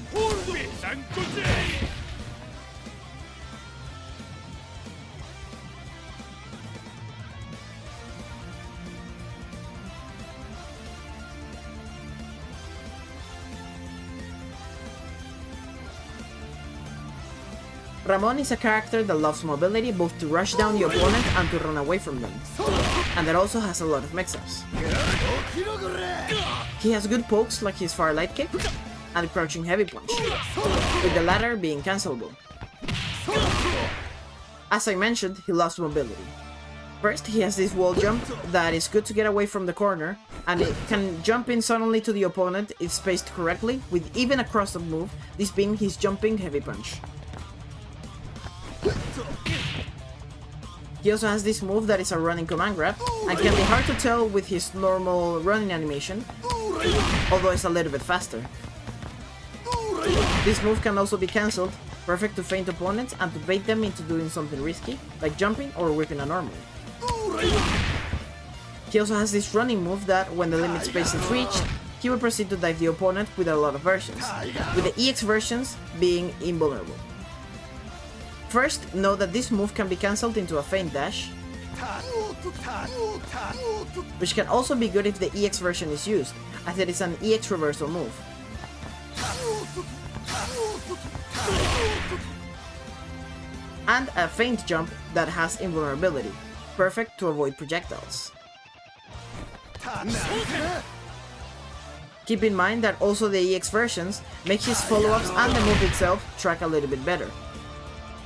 Ramon is a character that loves mobility both to rush down the opponent and to run away from them, and that also has a lot of mix-ups. He has good pokes like his far light kick and crouching heavy punch, with the latter being cancelable. As I mentioned, he loves mobility. First, he has this wall jump that is good to get away from the corner, and it can jump in suddenly to the opponent if spaced correctly, with even a cross-up move, this being his jumping heavy punch. He also has this move that is a running command grab, and can be hard to tell with his normal running animation, although it's a little bit faster. This move can also be cancelled, perfect to feint opponents and to bait them into doing something risky, like jumping or whipping a normal. He also has this running move that, when the limit space is reached, he will proceed to dive the opponent with a lot of versions, with the EX versions being invulnerable. First, know that this move can be cancelled into a feint dash, which can also be good if the EX version is used, as it is an EX reversal move. And a feint jump that has invulnerability, perfect to avoid projectiles. Keep in mind that also the EX versions make his follow-ups and the move itself track a little bit better.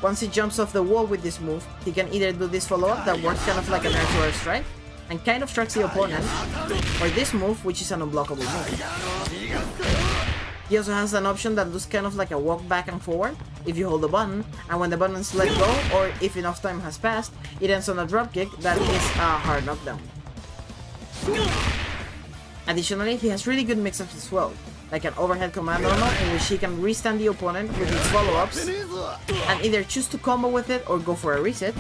Once he jumps off the wall with this move, he can either do this follow-up that works kind of like an air-to-air strike, and kind of tracks the opponent, or this move, which is an unblockable move. He also has an option that looks kind of like a walk back and forward if you hold the button, and when the button is let go, or if enough time has passed, it ends on a dropkick that is a hard knockdown. Additionally, he has really good mix-ups as well, like an overhead command normal in which he can restand the opponent with his follow-ups, and either choose to combo with it or go for a reset,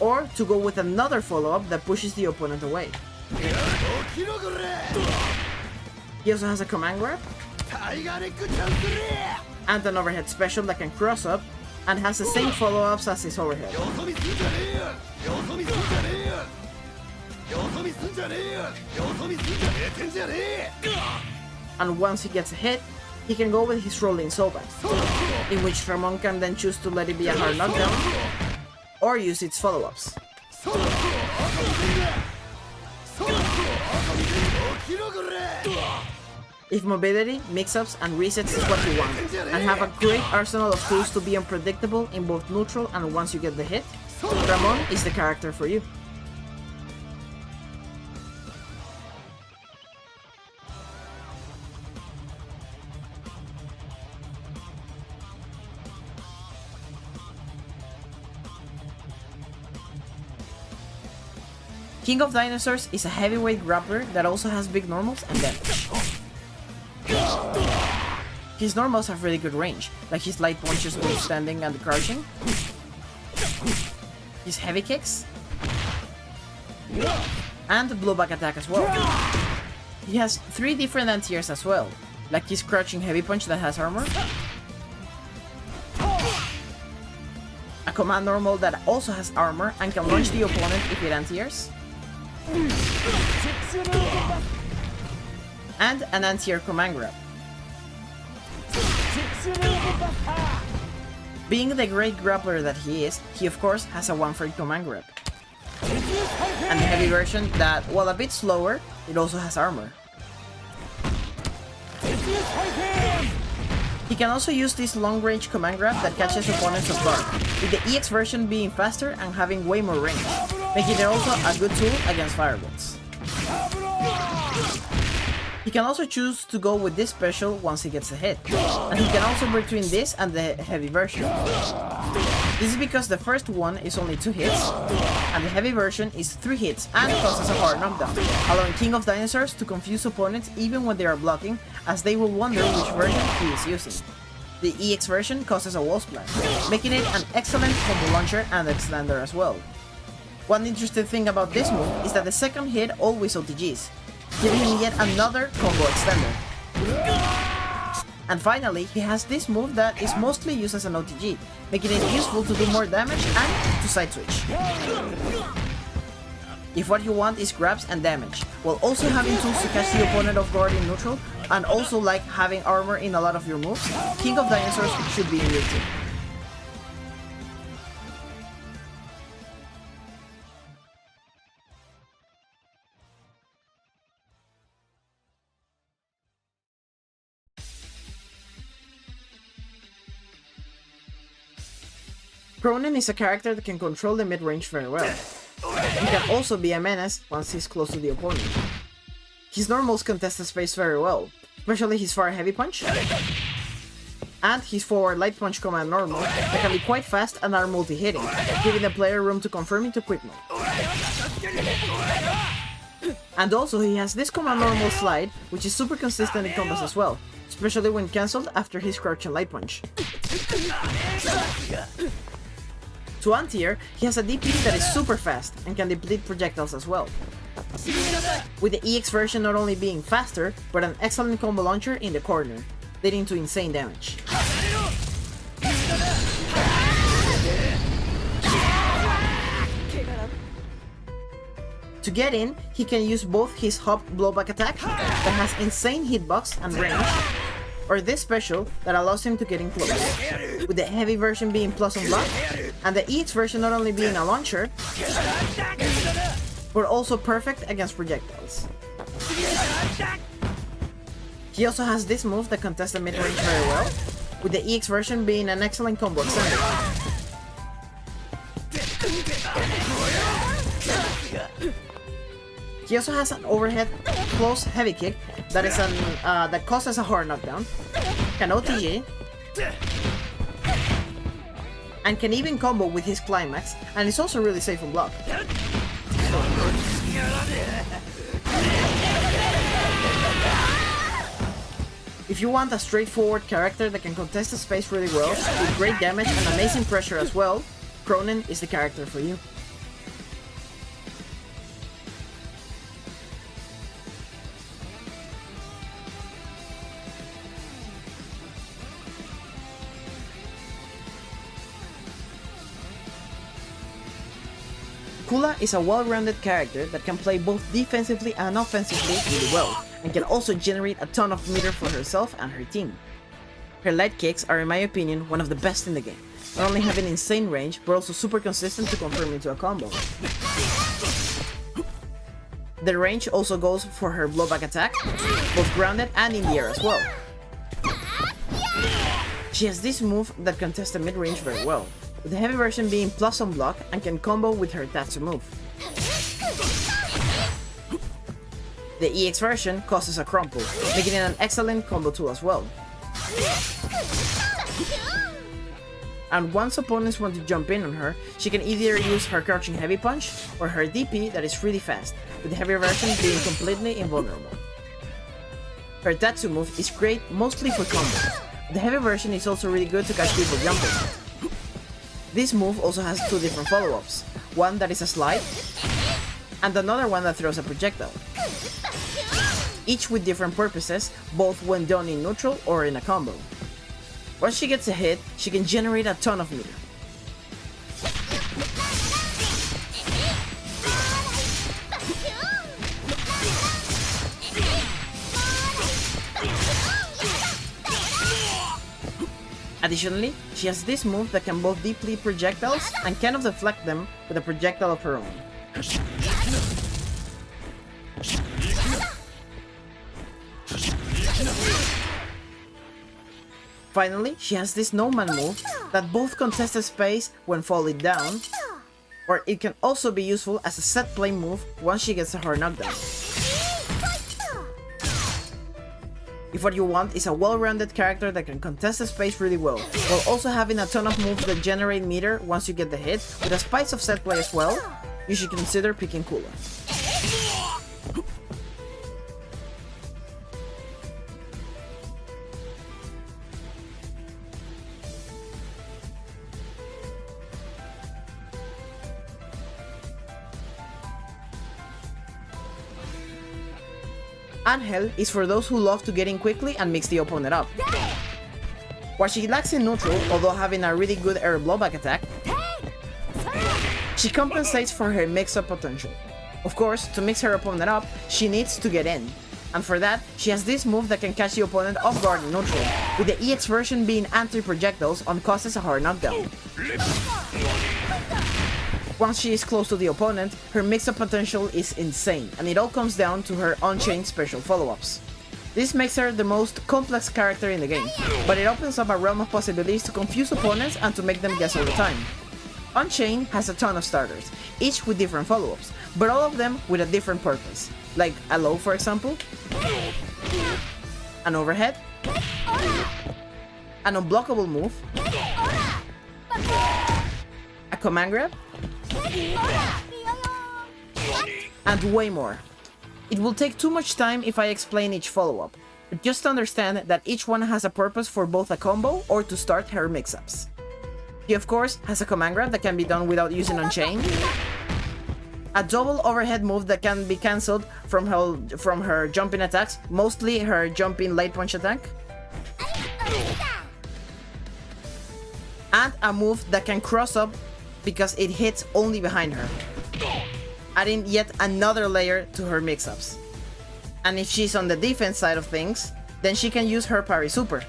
or to go with another follow-up that pushes the opponent away. He also has a command grab, and an overhead special that can cross up, and has the same follow-ups as his overhead. And once he gets a hit, he can go with his rolling soba, in which Ramon can then choose to let it be a hard knockdown, or use its follow-ups. If mobility, mix-ups, and resets is what you want, and have a great arsenal of tools to be unpredictable in both neutral and once you get the hit, Ramon is the character for you. King of Dinosaurs is a heavyweight grappler that also has big normals and damage. His normals have really good range, like his light punches both standing and crouching, his heavy kicks, and the blowback attack as well. He has 3 different anti-airs as well, like his crouching heavy punch that has armor, a command normal that also has armor and can launch the opponent if it anti-airs, and an anti-air command grab. Being the great grappler that he is, he of course has a 1-frame command grab. And the heavy version that, while a bit slower, it also has armor. He can also use this long-range command grab that catches opponents off guard, with the EX version being faster and having way more range, making it also a good tool against firebolts. He can also choose to go with this special once he gets a hit, and he can also between this and the heavy version. This is because the first one is only 2 hits, and the heavy version is 3 hits and causes a hard knockdown, allowing King of Dinosaurs to confuse opponents even when they are blocking, as they will wonder which version he is using. The EX version causes a wall splash, making it an excellent combo launcher and extender as well. One interesting thing about this move is that the second hit always OTGs, giving him yet another combo extender. And finally, he has this move that is mostly used as an OTG, making it useful to do more damage and to side switch. If what you want is grabs and damage, while also having tools to catch the opponent off guard in neutral, and also like having armor in a lot of your moves, King of Dinosaurs should be in your team. Krohnen is a character that can control the mid-range very well. He can also be a menace once he's close to the opponent. His normals contest the space very well, especially his far heavy punch, and his forward light punch command normal that can be quite fast and are multi-hitting, giving the player room to confirm into quick mode. And also he has this command normal slide, which is super consistent in combos as well, especially when cancelled after his crouching light punch. To anti-air, he has a DP that is super fast and can deplete projectiles as well, with the EX version not only being faster, but an excellent combo launcher in the corner, leading to insane damage. To get in, he can use both his hop blowback attack, that has insane hitbox and range, or this special that allows him to get in close, with the heavy version being plus on block, and the EX version not only being a launcher, but also perfect against projectiles. He also has this move that contests the mid-range very well, with the EX version being an excellent combo extender. He also has an overhead close heavy kick that is that causes a hard knockdown, can OTG, and can even combo with his climax, and is also really safe on block. If you want a straightforward character that can contest the space really well, with great damage and amazing pressure as well, Krohnen is the character for you. Kula is a well-rounded character that can play both defensively and offensively really well, and can also generate a ton of meter for herself and her team. Her light kicks are, in my opinion, one of the best in the game, not only having insane range, but also super consistent to confirm into a combo. The range also goes for her blowback attack, both grounded and in the air as well. She has this move that contests the mid-range very well, with the heavy version being plus on block and can combo with her Tatsu move. The EX version causes a crumple, making it an excellent combo tool as well. and once opponents want to jump in on her, she can either use her crouching heavy punch or her DP that is really fast, with the heavy version being completely invulnerable. Her Tatsu move is great mostly for combos. The heavy version is also really good to catch people jumping. This move also has two different follow-ups, one that is a slide, and another one that throws a projectile. Each with different purposes, both when done in neutral or in a combo. Once she gets a hit, she can generate a ton of meter. Additionally, she has this move that can both deplete projectiles and kind of deflect them with a projectile of her own. Finally, she has this Snowman move that both contests space when falling down, or it can also be useful as a set play move once she gets a hard knockdown. If what you want is a well-rounded character that can contest the space really well, while also having a ton of moves that generate meter once you get the hit, with a spice of set play as well, you should consider picking Kula. Angel is for those who love to get in quickly and mix the opponent up. While she lacks in neutral, although having a really good air blowback attack, she compensates for her mix-up potential. Of course, to mix her opponent up, she needs to get in. And for that, she has this move that can catch the opponent off guard in neutral, with the EX version being anti-projectiles and causes a hard knockdown. Once she is close to the opponent, her mix-up potential is insane, and it all comes down to her Unchained special follow-ups. This makes her the most complex character in the game, but it opens up a realm of possibilities to confuse opponents and to make them guess all the time. Unchained has a ton of starters, each with different follow-ups, but all of them with a different purpose, like a low for example, an overhead, an unblockable move, a command grab, and way more. It will take too much time if I explain each follow-up, but just understand that each one has a purpose for both a combo or to start her mix-ups. She of course has a command grab that can be done without using Unchained, a double overhead move that can be cancelled from her jumping attacks, mostly her jumping late punch attack, and a move that can cross up because it hits only behind her, adding yet another layer to her mix-ups. And if she's on the defense side of things, then she can use her parry super.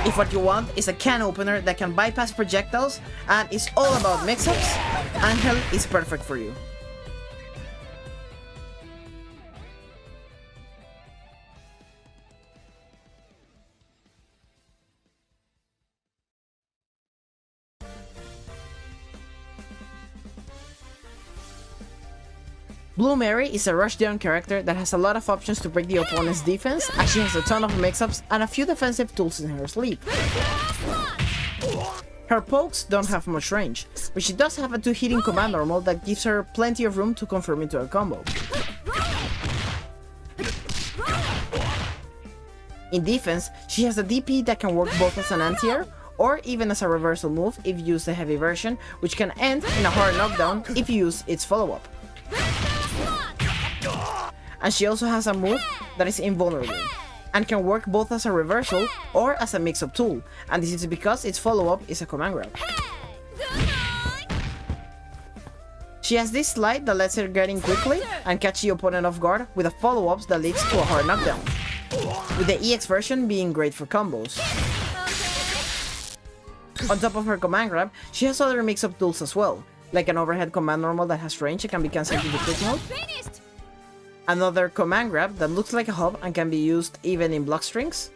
If what you want is a can opener that can bypass projectiles and is all about mix-ups, Angel is perfect for you. Blue Mary is a rushdown character that has a lot of options to break the opponent's defense, as she has a ton of mix-ups and a few defensive tools in her sleeve. Her pokes don't have much range, but she does have a 2-hitting command normal that gives her plenty of room to confirm into a combo. In defense, she has a DP that can work both as an anti-air or even as a reversal move if you use the heavy version, which can end in a hard knockdown if you use its follow-up. And she also has a move that is invulnerable, and can work both as a reversal or as a mix-up tool, and this is because its follow-up is a command grab. She has this slide that lets her get in quickly and catch the opponent off guard with a follow-up that leads to a hard knockdown, with the EX version being great for combos. On top of her command grab, she has other mix-up tools as well, like an overhead command normal that has range and can be cancelled into quick mode, another command grab that looks like a hub and can be used even in block strings,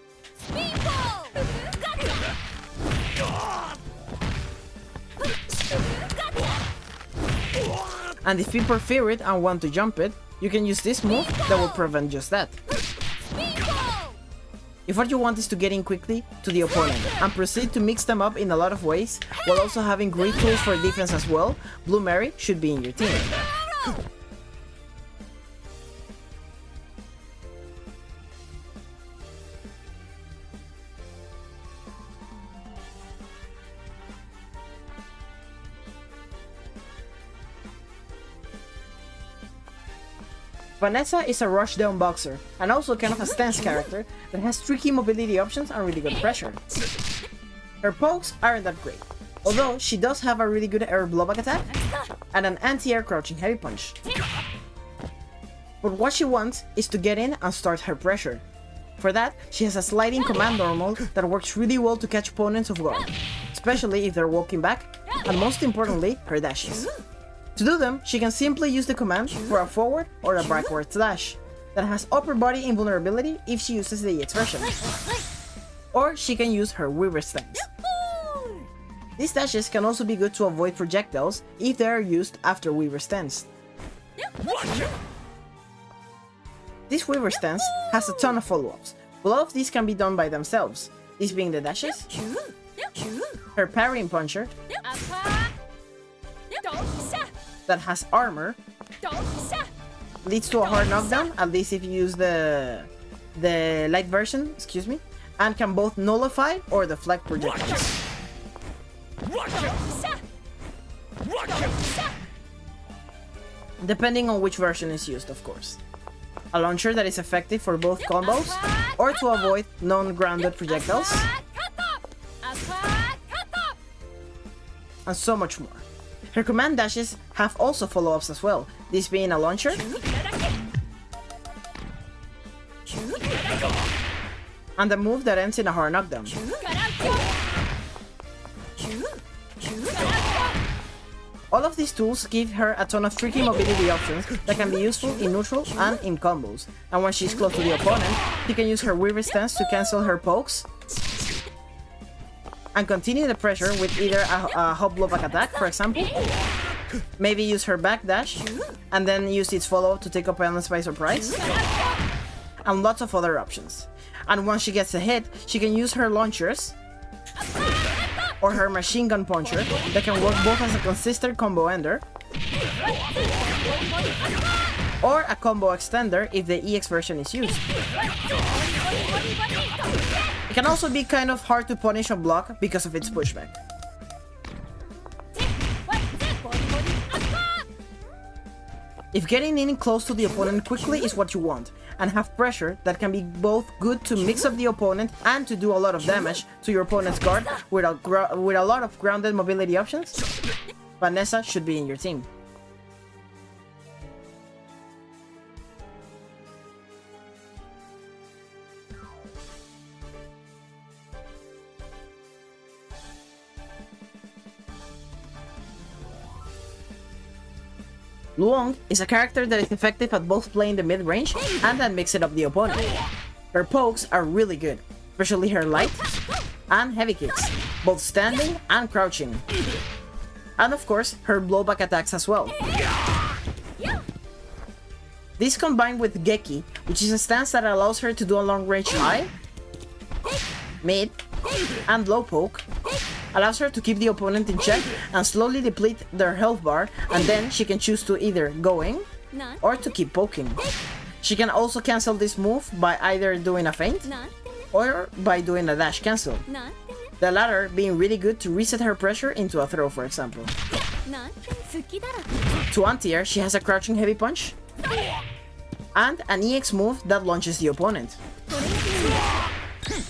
and if you prefer it and want to jump it, you can use this move that will prevent just that. If what you want is to get in quickly to the opponent and proceed to mix them up in a lot of ways, while also having great tools for defense as well, Blue Mary should be in your team. Vanessa is a rushdown boxer, and also kind of a stance character that has tricky mobility options and really good pressure. Her pokes aren't that great, although she does have a really good air blowback attack and an anti-air crouching heavy punch. But what she wants is to get in and start her pressure. For that, she has a sliding command normal that works really well to catch opponents off guard, especially if they're walking back, and most importantly, her dashes. To do them, she can simply use the command for a forward or a backward dash that has upper body invulnerability if she uses the EX version. Or she can use her Weaver stance. These dashes can also be good to avoid projectiles if they are used after Weaver stance. This Weaver stance has a ton of follow-ups, but all of these can be done by themselves, these being the dashes, her parrying puncher, that has armor, leads to a hard knockdown, at least if you use the light version, excuse me, and can both nullify or deflect projectiles. Depending on which version is used, of course. A launcher that is effective for both combos or to avoid non-grounded projectiles, and so much more. Her command dashes have also follow-ups as well, this being a launcher, and a move that ends in a hard knockdown. All of these tools give her a ton of tricky mobility options that can be useful in neutral and in combos, and when she's close to the opponent, she can use her Weaver stance to cancel her pokes and continue the pressure with either a hop blowback attack, for example, maybe use her back dash, and then use its follow-up to take opponents by surprise, and lots of other options. And once she gets a hit, she can use her launchers, or her machine gun puncher, that can work both as a consistent combo ender, or a combo extender if the EX version is used. It can also be kind of hard to punish or block because of its pushback. If getting in close to the opponent quickly is what you want, and have pressure that can be both good to mix up the opponent and to do a lot of damage to your opponent's guard with a lot of grounded mobility options, Vanessa should be in your team. Luong is a character that is effective at both playing the mid-range and at mixing up the opponent. Her pokes are really good, especially her light and heavy kicks, both standing and crouching. And of course, her blowback attacks as well. This combined with Geki, which is a stance that allows her to do a long-range high, mid, and low poke, allows her to keep the opponent in check and slowly deplete their health bar, and then she can choose to either go in or to keep poking. She can also cancel this move by either doing a feint or by doing a dash cancel, the latter being really good to reset her pressure into a throw, for example. To anti-air, she has a crouching heavy punch and an EX move that launches the opponent,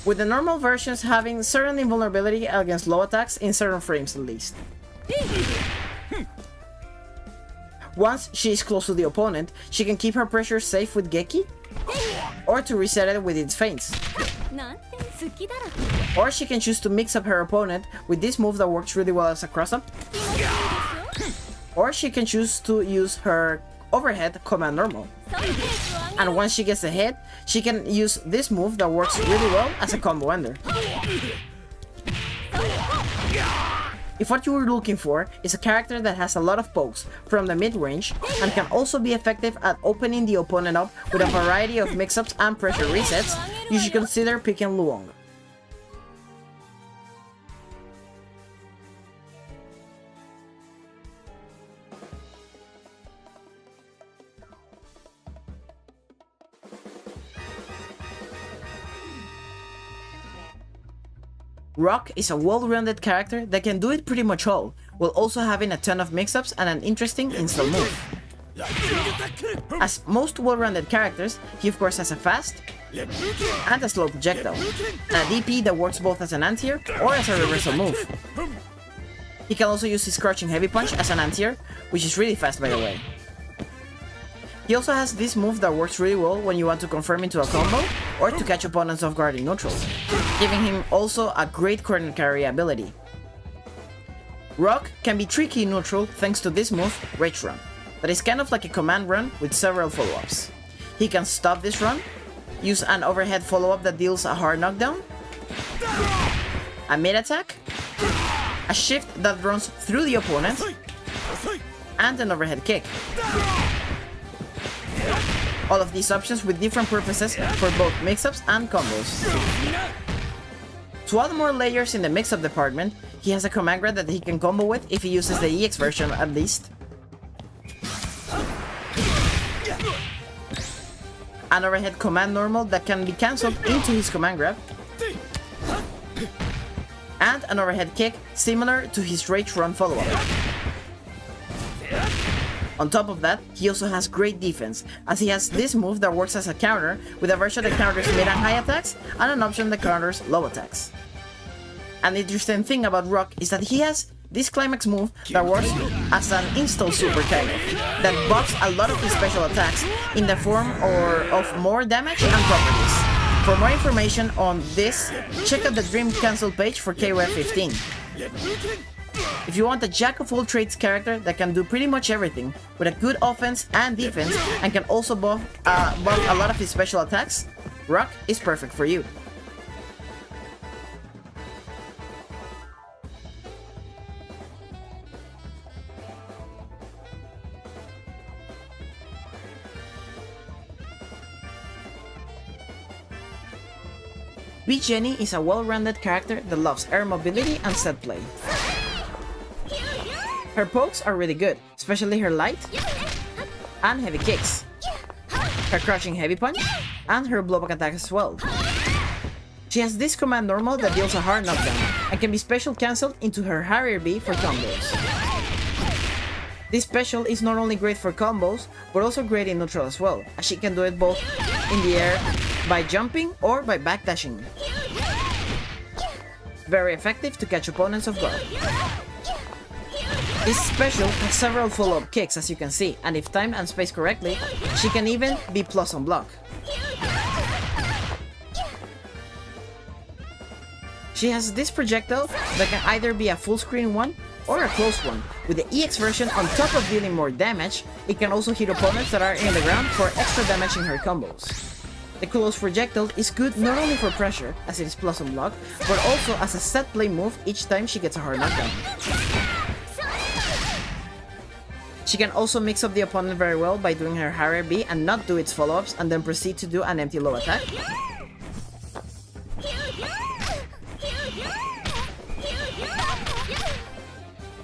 with the normal versions having certain invulnerability against low attacks in certain frames at least. Once she is close to the opponent, she can keep her pressure safe with Geki, or to reset it with its feints. Or she can choose to mix up her opponent with this move that works really well as a cross-up. Or she can choose to use her overhead command normal. And once she gets a hit, she can use this move that works really well as a combo ender. If what you were looking for is a character that has a lot of pokes from the mid-range and can also be effective at opening the opponent up with a variety of mix-ups and pressure resets, you should consider picking Luong. Rock is a well-rounded character that can do it pretty much all, while also having a ton of mix-ups and an interesting install move. As most well-rounded characters, he of course has a fast and a slow projectile, and a DP that works both as an anti-air or as a reversal move. He can also use his crouching heavy punch as an anti-air, which is really fast by the way. He also has this move that works really well when you want to confirm into a combo or to catch opponents off guard in neutral, giving him also a great corner carry ability. Rock can be tricky in neutral thanks to this move, Rage Run, that is kind of like a command run with several follow-ups. He can stop this run, use an overhead follow-up that deals a hard knockdown, a mid-attack, a shift that runs through the opponent, and an overhead kick. All of these options with different purposes for both mix-ups and combos. To add more layers in the mix-up department, he has a command grab that he can combo with if he uses the EX version at least. An overhead command normal that can be cancelled into his command grab. And an overhead kick similar to his Rage Run follow-up. On top of that, he also has great defense, as he has this move that works as a counter with a version that counters mid and high attacks and an option that counters low attacks. And the interesting thing about Rock is that he has this climax move that works as an install super kind of, that buffs a lot of his special attacks in the form of more damage and properties. For more information on this, check out the Dream Cancel page for KOF 15. If you want a jack-of-all-trades character that can do pretty much everything, with a good offense and defense, and can also buff a lot of his special attacks, Rock is perfect for you. B.Jenet is a well-rounded character that loves air mobility and set play. Her pokes are really good, especially her light and heavy kicks, her crouching heavy punch, and her blowback attack as well. She has this command normal that deals a hard knockdown and can be special cancelled into her Harrier B for combos. This special is not only great for combos, but also great in neutral as well, as she can do it both in the air by jumping or by backdashing. Very effective to catch opponents off guard. This special has several follow-up kicks as you can see, and if timed and spaced correctly, she can even be plus on block. She has this projectile that can either be a full screen one or a close one. With the EX version, on top of dealing more damage, it can also hit opponents that are in the ground for extra damage in her combos. The close projectile is good not only for pressure, as it is plus on block, but also as a set play move each time she gets a hard knockdown. She can also mix up the opponent very well by doing her Harrier B and not do its follow-ups and then proceed to do an empty low attack.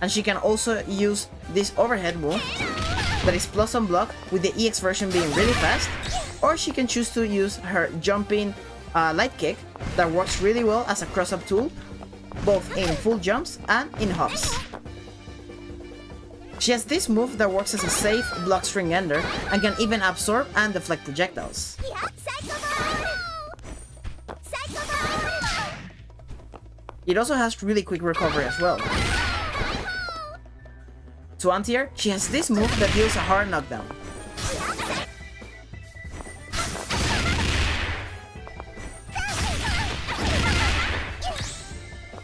And she can also use this overhead move that is plus on block with the EX version being really fast, or she can choose to use her jumping light kick that works really well as a cross-up tool, both in full jumps and in hops. She has this move that works as a safe block string ender and can even absorb and deflect projectiles. It also has really quick recovery as well. To anti-air, she has this move that deals a hard knockdown.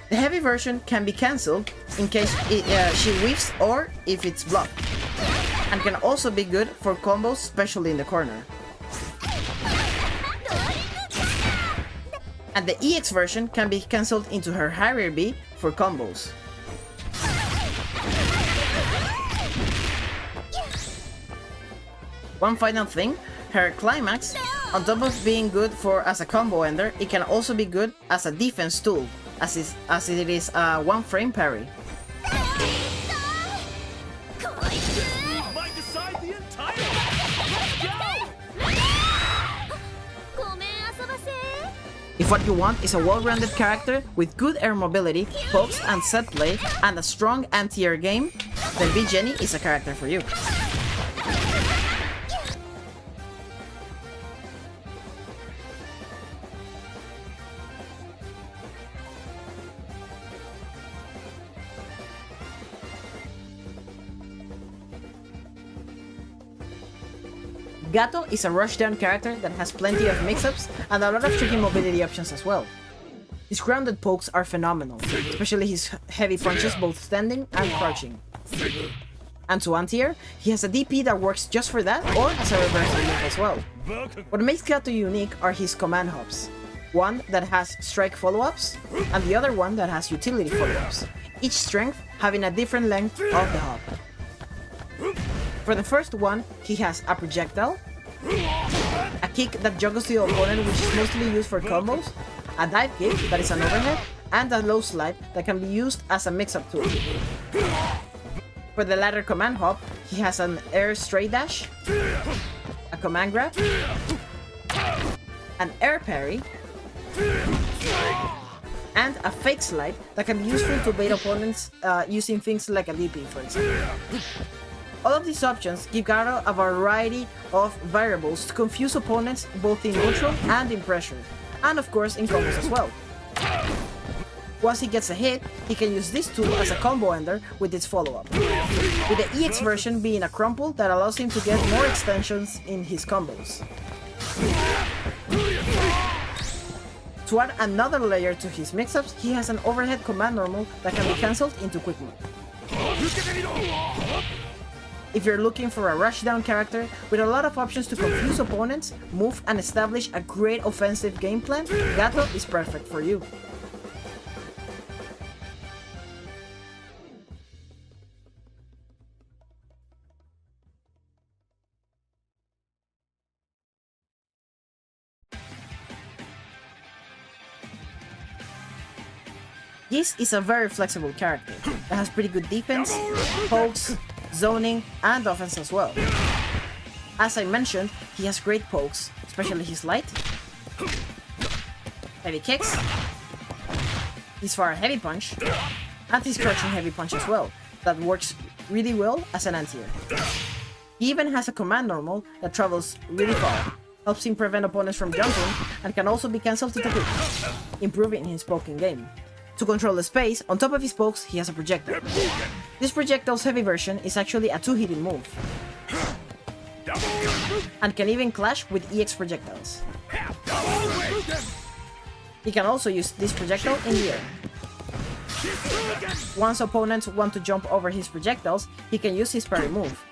The heavy version can be cancelled in case she whiffs or if it's blocked, and can also be good for combos, especially in the corner. And the EX version can be cancelled into her Harrier B for combos. One final thing, her climax, on top of being good as a combo ender, it can also be good as a defense tool, as it is a one-frame parry. Might decide the entire If what you want is a well-rounded character with good air mobility, pokes and set play, and a strong anti-air game, then B.Jenet is a character for you. Gato is a rushdown character that has plenty of mix-ups and a lot of tricky mobility options as well. His grounded pokes are phenomenal, especially his heavy punches both standing and crouching. And to anti-air, he has a DP that works just for that or as a reversal move as well. What makes Gato unique are his command hops. One that has strike follow-ups and the other one that has utility follow-ups, each strength having a different length of the hop. For the first one, he has a projectile, a kick that juggles the opponent which is mostly used for combos, a dive kick that is an overhead, and a low slide that can be used as a mix-up tool. For the latter command hop, he has an air straight dash, a command grab, an air parry, and a fake slide that can be useful to bait opponents using things like a DP, for example. All of these options give Gato a variety of variables to confuse opponents both in neutral and in pressure, and of course in combos as well. Once he gets a hit, he can use this tool as a combo ender with its follow-up, with the EX version being a crumple that allows him to get more extensions in his combos. To add another layer to his mix-ups, he has an overhead command normal that can be cancelled into quick mode. If you're looking for a rushdown character with a lot of options to confuse opponents, move and establish a great offensive game plan, Gato is perfect for you. Geese is a very flexible character that has pretty good defense, pokes, zoning, and offense as well. As I mentioned, he has great pokes, especially his light, heavy kicks, his far heavy punch, and his crouching heavy punch as well, that works really well as an anti-air. He even has a command normal that travels really far, helps him prevent opponents from jumping, and can also be cancelled into quick, improving his poking game. To control the space, on top of his pokes, he has a projectile. This projectile's heavy version is actually a two-hitting move, and can even clash with EX projectiles. He can also use this projectile in the air. Once opponents want to jump over his projectiles, he can use his parry move.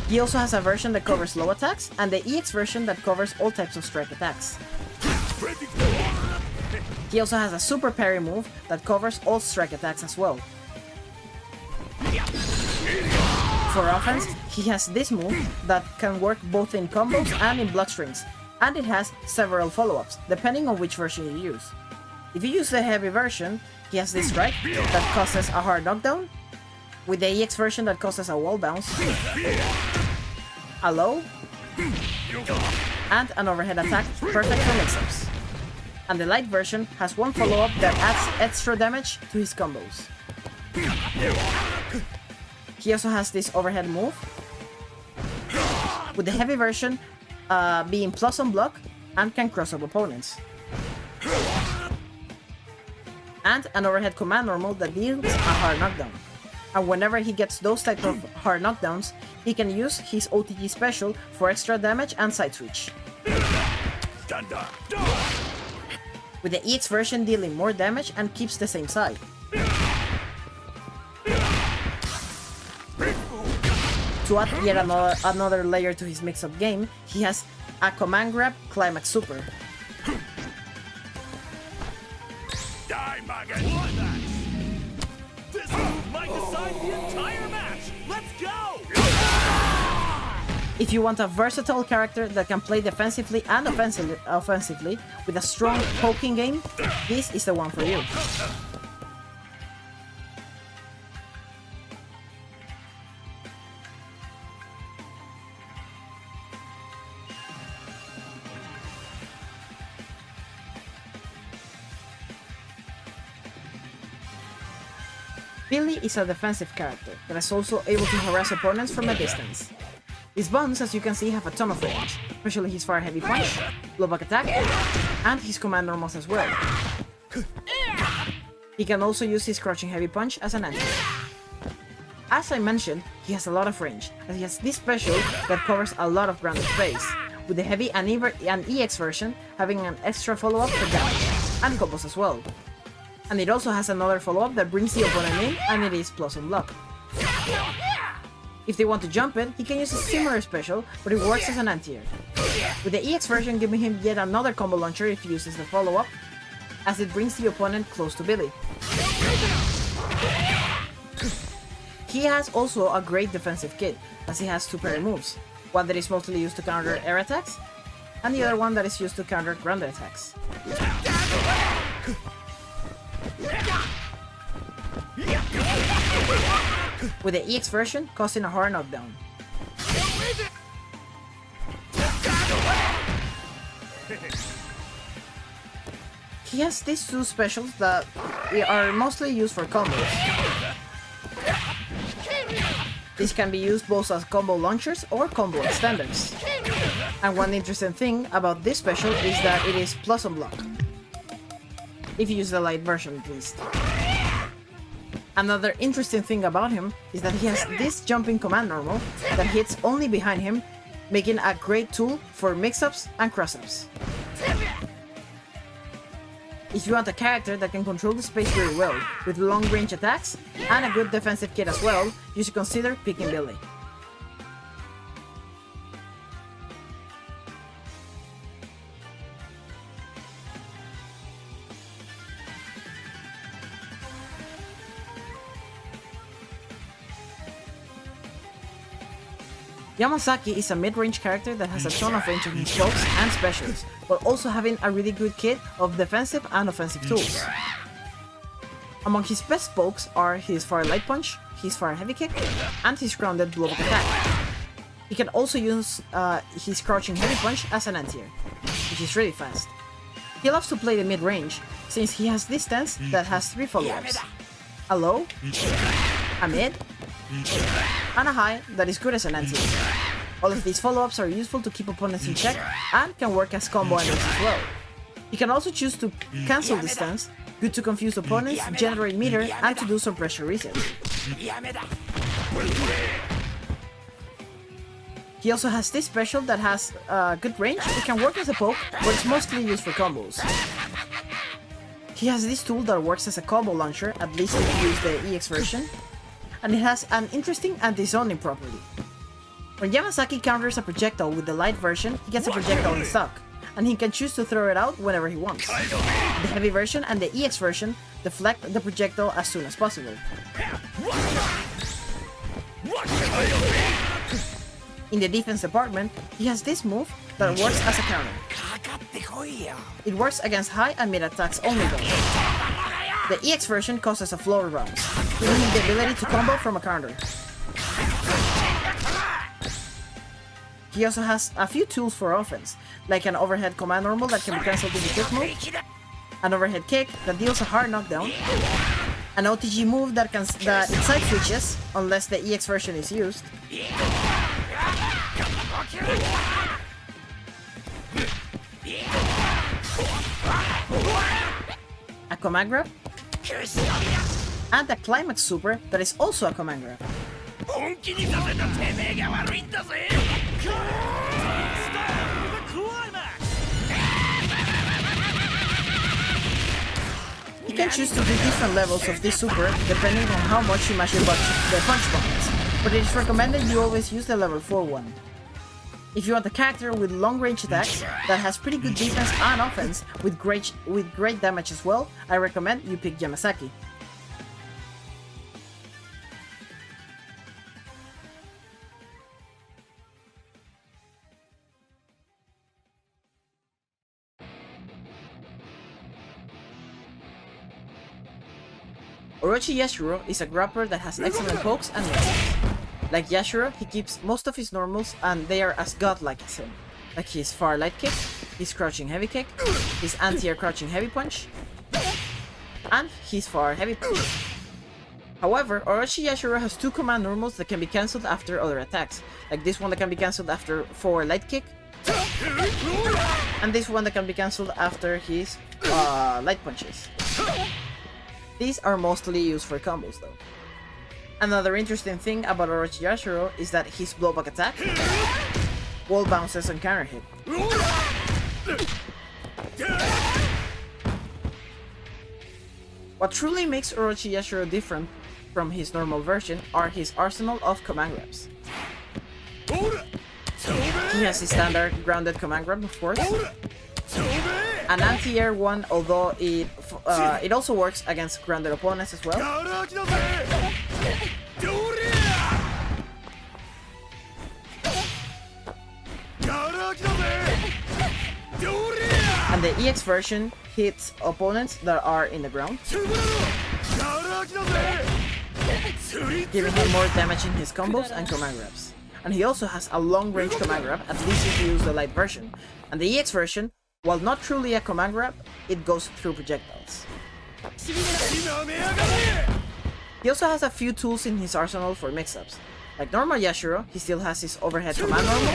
He also has a version that covers low attacks, and the EX version that covers all types of strike attacks. He also has a super parry move that covers all strike attacks as well. For offense, he has this move that can work both in combos and in block strings, and it has several follow-ups, depending on which version you use. If you use the heavy version, he has this strike that causes a hard knockdown, with the EX version that causes a wall bounce, a low, and an overhead attack, perfect for mix-ups. And the light version has one follow-up that adds extra damage to his combos. He also has this overhead move, with the heavy version being plus on block and can cross up opponents. And an overhead command normal that deals a hard knockdown. And whenever he gets those type of hard knockdowns, he can use his OTG special for extra damage and side switch, with the EX version dealing more damage and keeps the same side. To add yet another layer to his mix-up game, he has a command grab climax super. Die, Magan! This move might decide the entire match! Let's go! If you want a versatile character that can play defensively and offensively with a strong poking game, this is the one for you. Billy is a defensive character that is also able to harass opponents from a distance. His buns, as you can see, have a ton of range, especially his fire heavy punch, blowback attack, and his command normals as well. He can also use his crouching heavy punch as an anti. As I mentioned, he has a lot of range, as he has this special that covers a lot of grounded space, with the heavy and EX version having an extra follow-up for damage, and combos as well. And it also has another follow-up that brings the opponent in, and it is plus on block. If they want to jump it, he can use a similar special, but it works as an anti-air. With the EX version giving him yet another combo launcher if he uses the follow-up, as it brings the opponent close to Billy. He has also a great defensive kit, as he has two parry moves, one that is mostly used to counter air attacks, and the other one that is used to counter grounded attacks. With the EX version causing a hard knockdown. He has these two specials that are mostly used for combos. These can be used both as combo launchers or combo extenders. And one interesting thing about this special is that it is plus on block. If you use the light version at least. Another interesting thing about him is that he has this jumping command normal that hits only behind him, making a great tool for mix-ups and cross-ups. If you want a character that can control the space very well, with long range attacks and a good defensive kit as well, you should consider picking Billy. Yamazaki is a mid-range character that has a ton of range on his pokes and specials, while also having a really good kit of defensive and offensive tools. Among his best pokes are his fire light punch, his fire heavy kick, and his grounded blowback attack. He can also use his crouching heavy punch as an anti-air, which is really fast. He loves to play the mid-range, since he has this stance that has 3 follow-ups: a low, a mid, and a high that is good as an anti. All of these follow-ups are useful to keep opponents in check and can work as combo enders as well. You can also choose to cancel this stance, good to confuse opponents, generate meter, and to do some pressure reset. He also has this special that has good range. It can work as a poke, but it's mostly used for combos. He has this tool that works as a combo launcher, at least if you use the EX version, and it has an interesting anti-zoning property. When Yamazaki counters a projectile with the light version, he gets a projectile in stock, and he can choose to throw it out whenever he wants. The heavy version and the EX version deflect the projectile as soon as possible. In the defense department, he has this move that works as a counter. It works against high and mid attacks only though. The EX version causes a floor bounce, giving him the ability to combo from a counter. He also has a few tools for offense, like an overhead command normal that can be cancelled in the quick move, an overhead kick that deals a hard knockdown, an OTG move that it side switches unless the EX version is used, a command grab, and a climax super that is also a command grab. You can choose to do different levels of this super depending on how much you mash the punch buttons, but it is recommended you always use the level 4 one. If you want a character with long range attacks that has pretty good defense and offense with great damage as well, I recommend you pick Yamazaki. Orochi Yashiro is a grappler that has excellent pokes and mix-ups. Like Yashiro, he keeps most of his normals and they are as godlike as him. Like his far light kick, his crouching heavy kick, his anti-air crouching heavy punch, and his far heavy punch. However, Orochi Yashiro has 2 command normals that can be cancelled after other attacks, like this one that can be cancelled after forward light kick, and this one that can be cancelled after his light punches. These are mostly used for combos though. Another interesting thing about Orochi Yashiro is that his blowback attack wall bounces and counter hit. What truly makes Orochi Yashiro different from his normal version are his arsenal of command grabs. He has his standard grounded command grab, of course, an anti-air one, although it also works against grounded opponents as well. And the EX version hits opponents that are in the ground, giving him more damage in his combos and command grabs. And he also has a long range command grab, at least if you use the light version. And the EX version, while not truly a command grab, it goes through projectiles. He also has a few tools in his arsenal for mix-ups. Like normal Yashiro, he still has his overhead command normal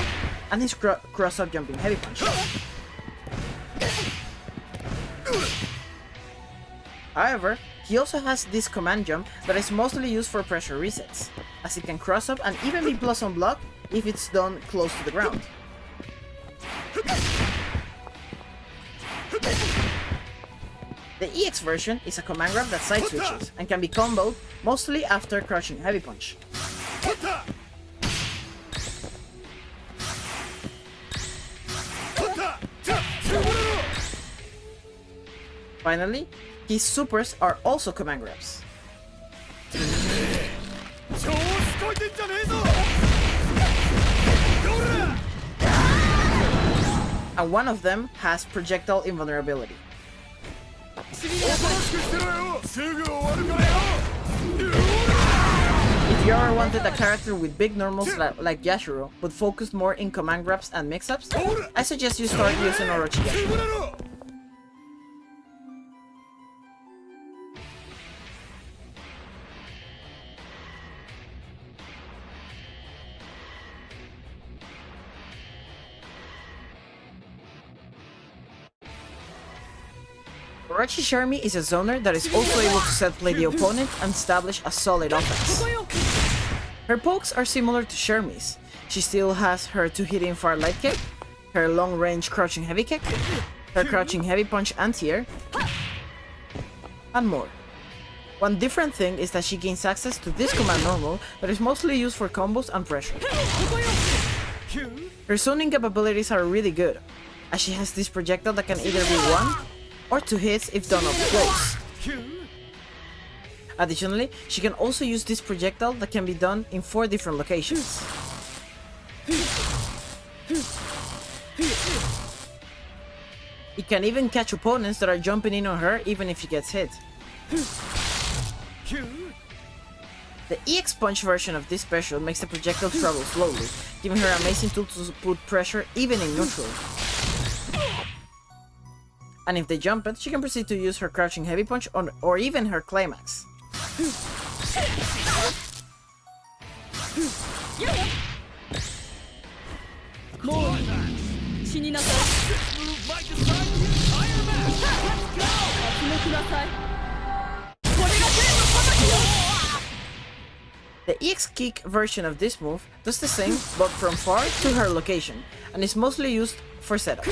and his cross-up jumping heavy punch. However, he also has this command jump that is mostly used for pressure resets, as it can cross up and even be plus on block if it's done close to the ground. The EX version is a command grab that side switches and can be comboed mostly after crouching heavy punch. Finally, his supers are also command grabs. And one of them has projectile invulnerability. If you ever wanted a character with big normals like Yashiro, but focused more in command grabs and mix-ups, I suggest you start using Orochi Yashiro. Orochi Shermie is a zoner that is also able to set play the opponent and establish a solid offense. Her pokes are similar to Shermie's. She still has her 2-hitting far light kick, her long range crouching heavy kick, her crouching heavy punch anti-air, and more. One different thing is that she gains access to this command normal that is mostly used for combos and pressure. Her zoning capabilities are really good, as she has this projectile that can either be 1 or 2 hits if done up close. Additionally, she can also use this projectile that can be done in 4 different locations. It can even catch opponents that are jumping in on her even if she gets hit. The EX punch version of this special makes the projectile travel slowly, giving her an amazing tool to put pressure even in neutral. And if they jump it, she can proceed to use her crouching heavy punch or even her climax. The EX kick version of this move does the same, but from far to her location, and is mostly used for setups.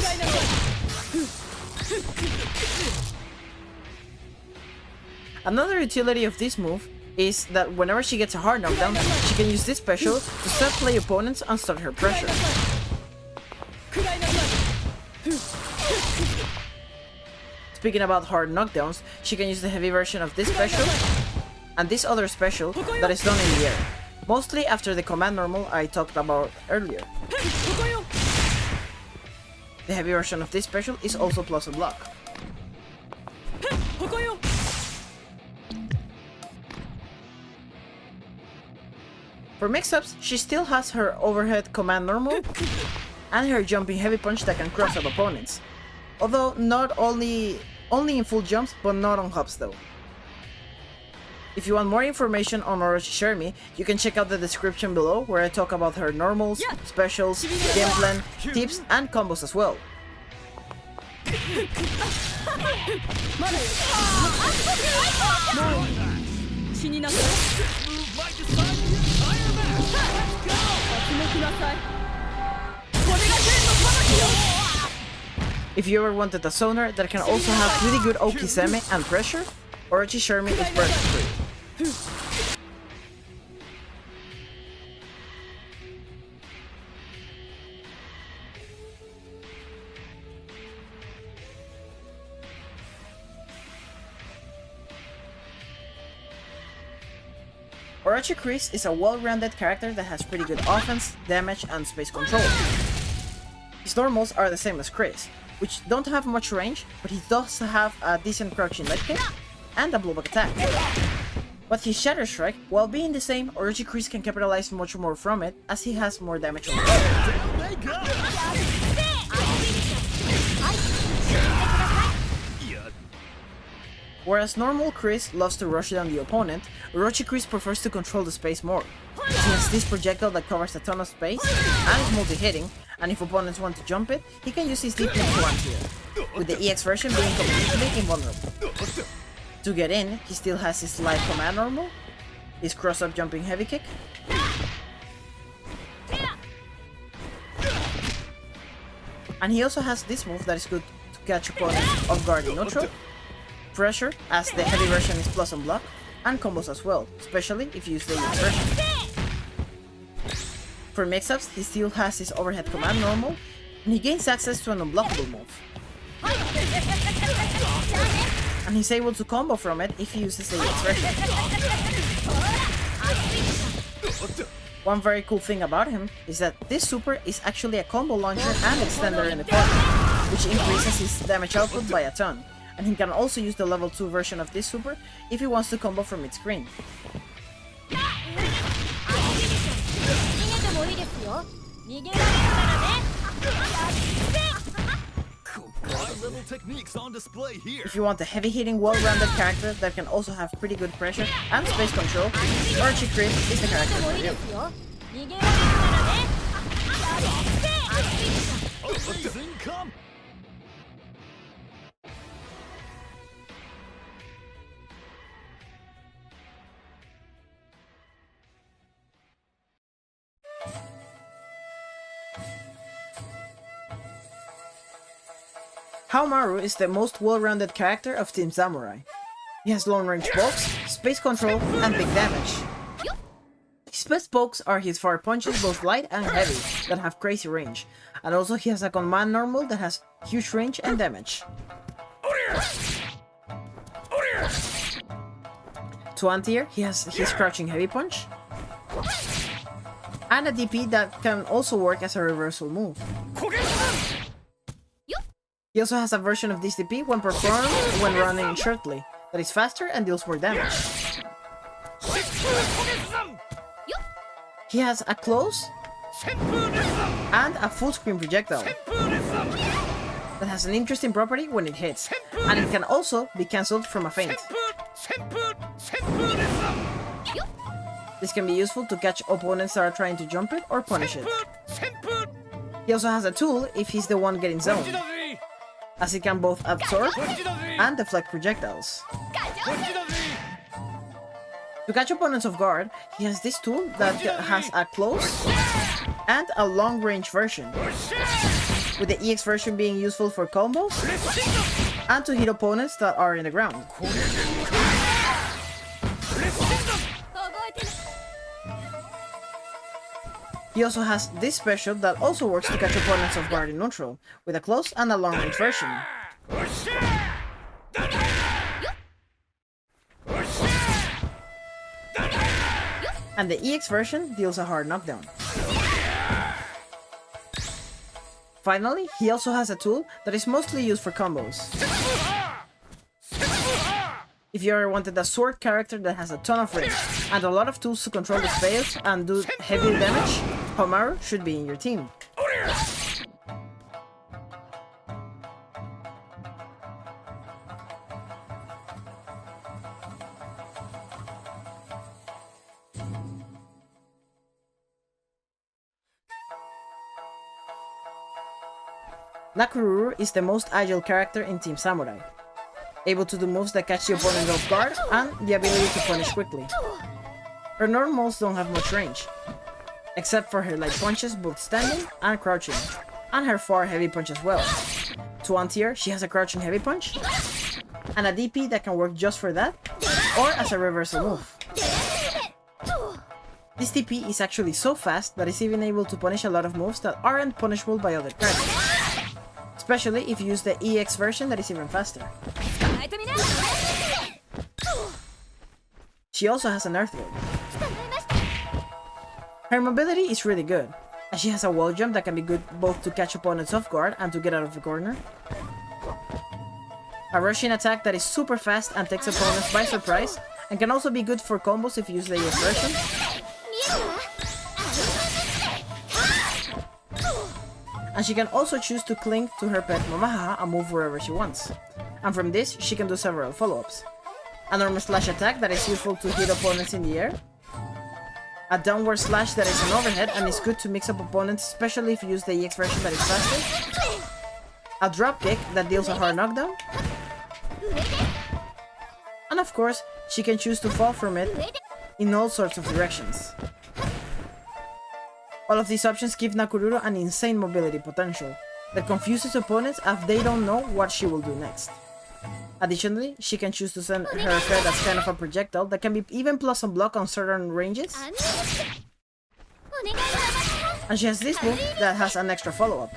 Another utility of this move is that whenever she gets a hard knockdown, she can use this special to start play opponents and start her pressure. Speaking about hard knockdowns, she can use the heavy version of this special and this other special that is done in the air, mostly after the command normal I talked about earlier. The heavy version of this special is also plus a block. For mix-ups, she still has her overhead command normal and her jumping heavy punch that can cross up opponents. Although not only in full jumps, but not on hops though. If you want more information on Orochi Shermie, you can check out the description below where I talk about her normals, specials, game plan, tips and combos as well. If you ever wanted a zoner that can also have really good Okizeme and pressure, Orochi Shermie is perfect for you. Orochi Chris is a well-rounded character that has pretty good offense, damage, and space control. His normals are the same as Chris, which don't have much range, but he does have a decent crouching leg kick and a blowback attack. But his Shatter Strike, while being the same, Orochi Chris can capitalize much more from it as he has more damage on the Whereas normal Chris loves to rush down the opponent, Orochi Chris prefers to control the space more. He has this projectile that covers a ton of space and is multi-hitting, and if opponents want to jump it, he can use his deep kick to anti-it, with the EX version being completely invulnerable. To get in, he still has his light command normal, his cross-up jumping heavy kick, and he also has this move that is good to catch opponents off guard in neutral, pressure, as the heavy version is plus on block, and combos as well, especially if you use the EX version. For mix-ups, he still has his overhead command normal, and he gains access to an unblockable move. And he's able to combo from it if he uses the EX version. One very cool thing about him is that this super is actually a combo launcher and extender in the party, which increases his damage output by a ton. And he can also use the level 2 version of this super if he wants to combo from mid-screen. If you want a heavy-hitting, well-rounded character that can also have pretty good pressure and space control, Orochi Chris is the character for you. Haohmaru is the most well-rounded character of Team Samurai. He has long-range pokes, space control, and big damage. His best pokes are his fire punches, both light and heavy, that have crazy range, and also he has a command normal that has huge range and damage. To anti-air, he has his crouching heavy punch, and a DP that can also work as a reversal move. He also has a version of this DP when performed when running shortly, that is faster and deals more damage. He has a close and a full screen projectile that has an interesting property when it hits, and it can also be cancelled from a feint. This can be useful to catch opponents that are trying to jump it or punish it. He also has a tool if he's the one getting zoned, as it can both absorb and deflect projectiles. To catch opponents off guard, he has this tool that has a close and a long-range version, with the EX version being useful for combos and to hit opponents that are in the ground. He also has this special that also works to catch opponents off guard in neutral, with a close and a long-range version. And the EX version deals a hard knockdown. Finally, he also has a tool that is mostly used for combos. If you ever wanted a sword character that has a ton of range and a lot of tools to control the spells and do heavy damage, Haohmaru should be in your team. Nakoruru is the most agile character in Team Samurai, able to do moves that catch the opponent off guard and the ability to punish quickly. Her normals don't have much range, except for her light punches both standing and crouching, and her far heavy punch as well. To anti-her, she has a crouching heavy punch, and a DP that can work just for that, or as a reversal move. This DP is actually so fast that it's even able to punish a lot of moves that aren't punishable by other characters. Especially if you use the EX version that is even faster. She also has an earthquake. Her mobility is really good, and she has a wall jump that can be good both to catch opponents off guard and to get out of the corner. A rushing attack that is super fast and takes opponents by surprise, and can also be good for combos if you use the EX version. And she can also choose to cling to her pet Mamaha and move wherever she wants. And from this, she can do several follow-ups. A normal slash attack that is useful to hit opponents in the air. A downward slash that is an overhead and is good to mix up opponents, especially if you use the EX version that is faster. A drop kick that deals a hard knockdown. And of course, she can choose to fall from it in all sorts of directions. All of these options give Nakoruru an insane mobility potential that confuses opponents as they don't know what she will do next. Additionally, she can choose to send her threat as kind of a projectile that can be even plus on block on certain ranges. And she has this move that has an extra follow-up.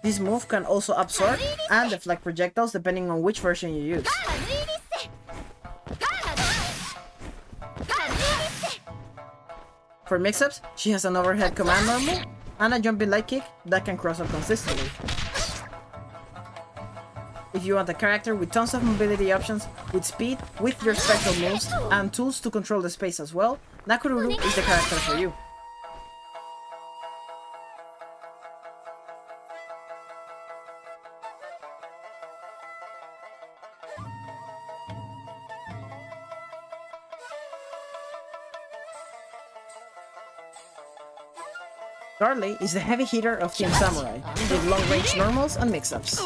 This move can also absorb and deflect projectiles depending on which version you use. For mix-ups, she has an overhead command normal and a jumping light kick that can cross up consistently. If you want a character with tons of mobility options, with speed, with your special moves, and tools to control the space as well, Nakoruru is the character for you. Darli is the heavy hitter of Team Samurai, with long-range normals and mix-ups.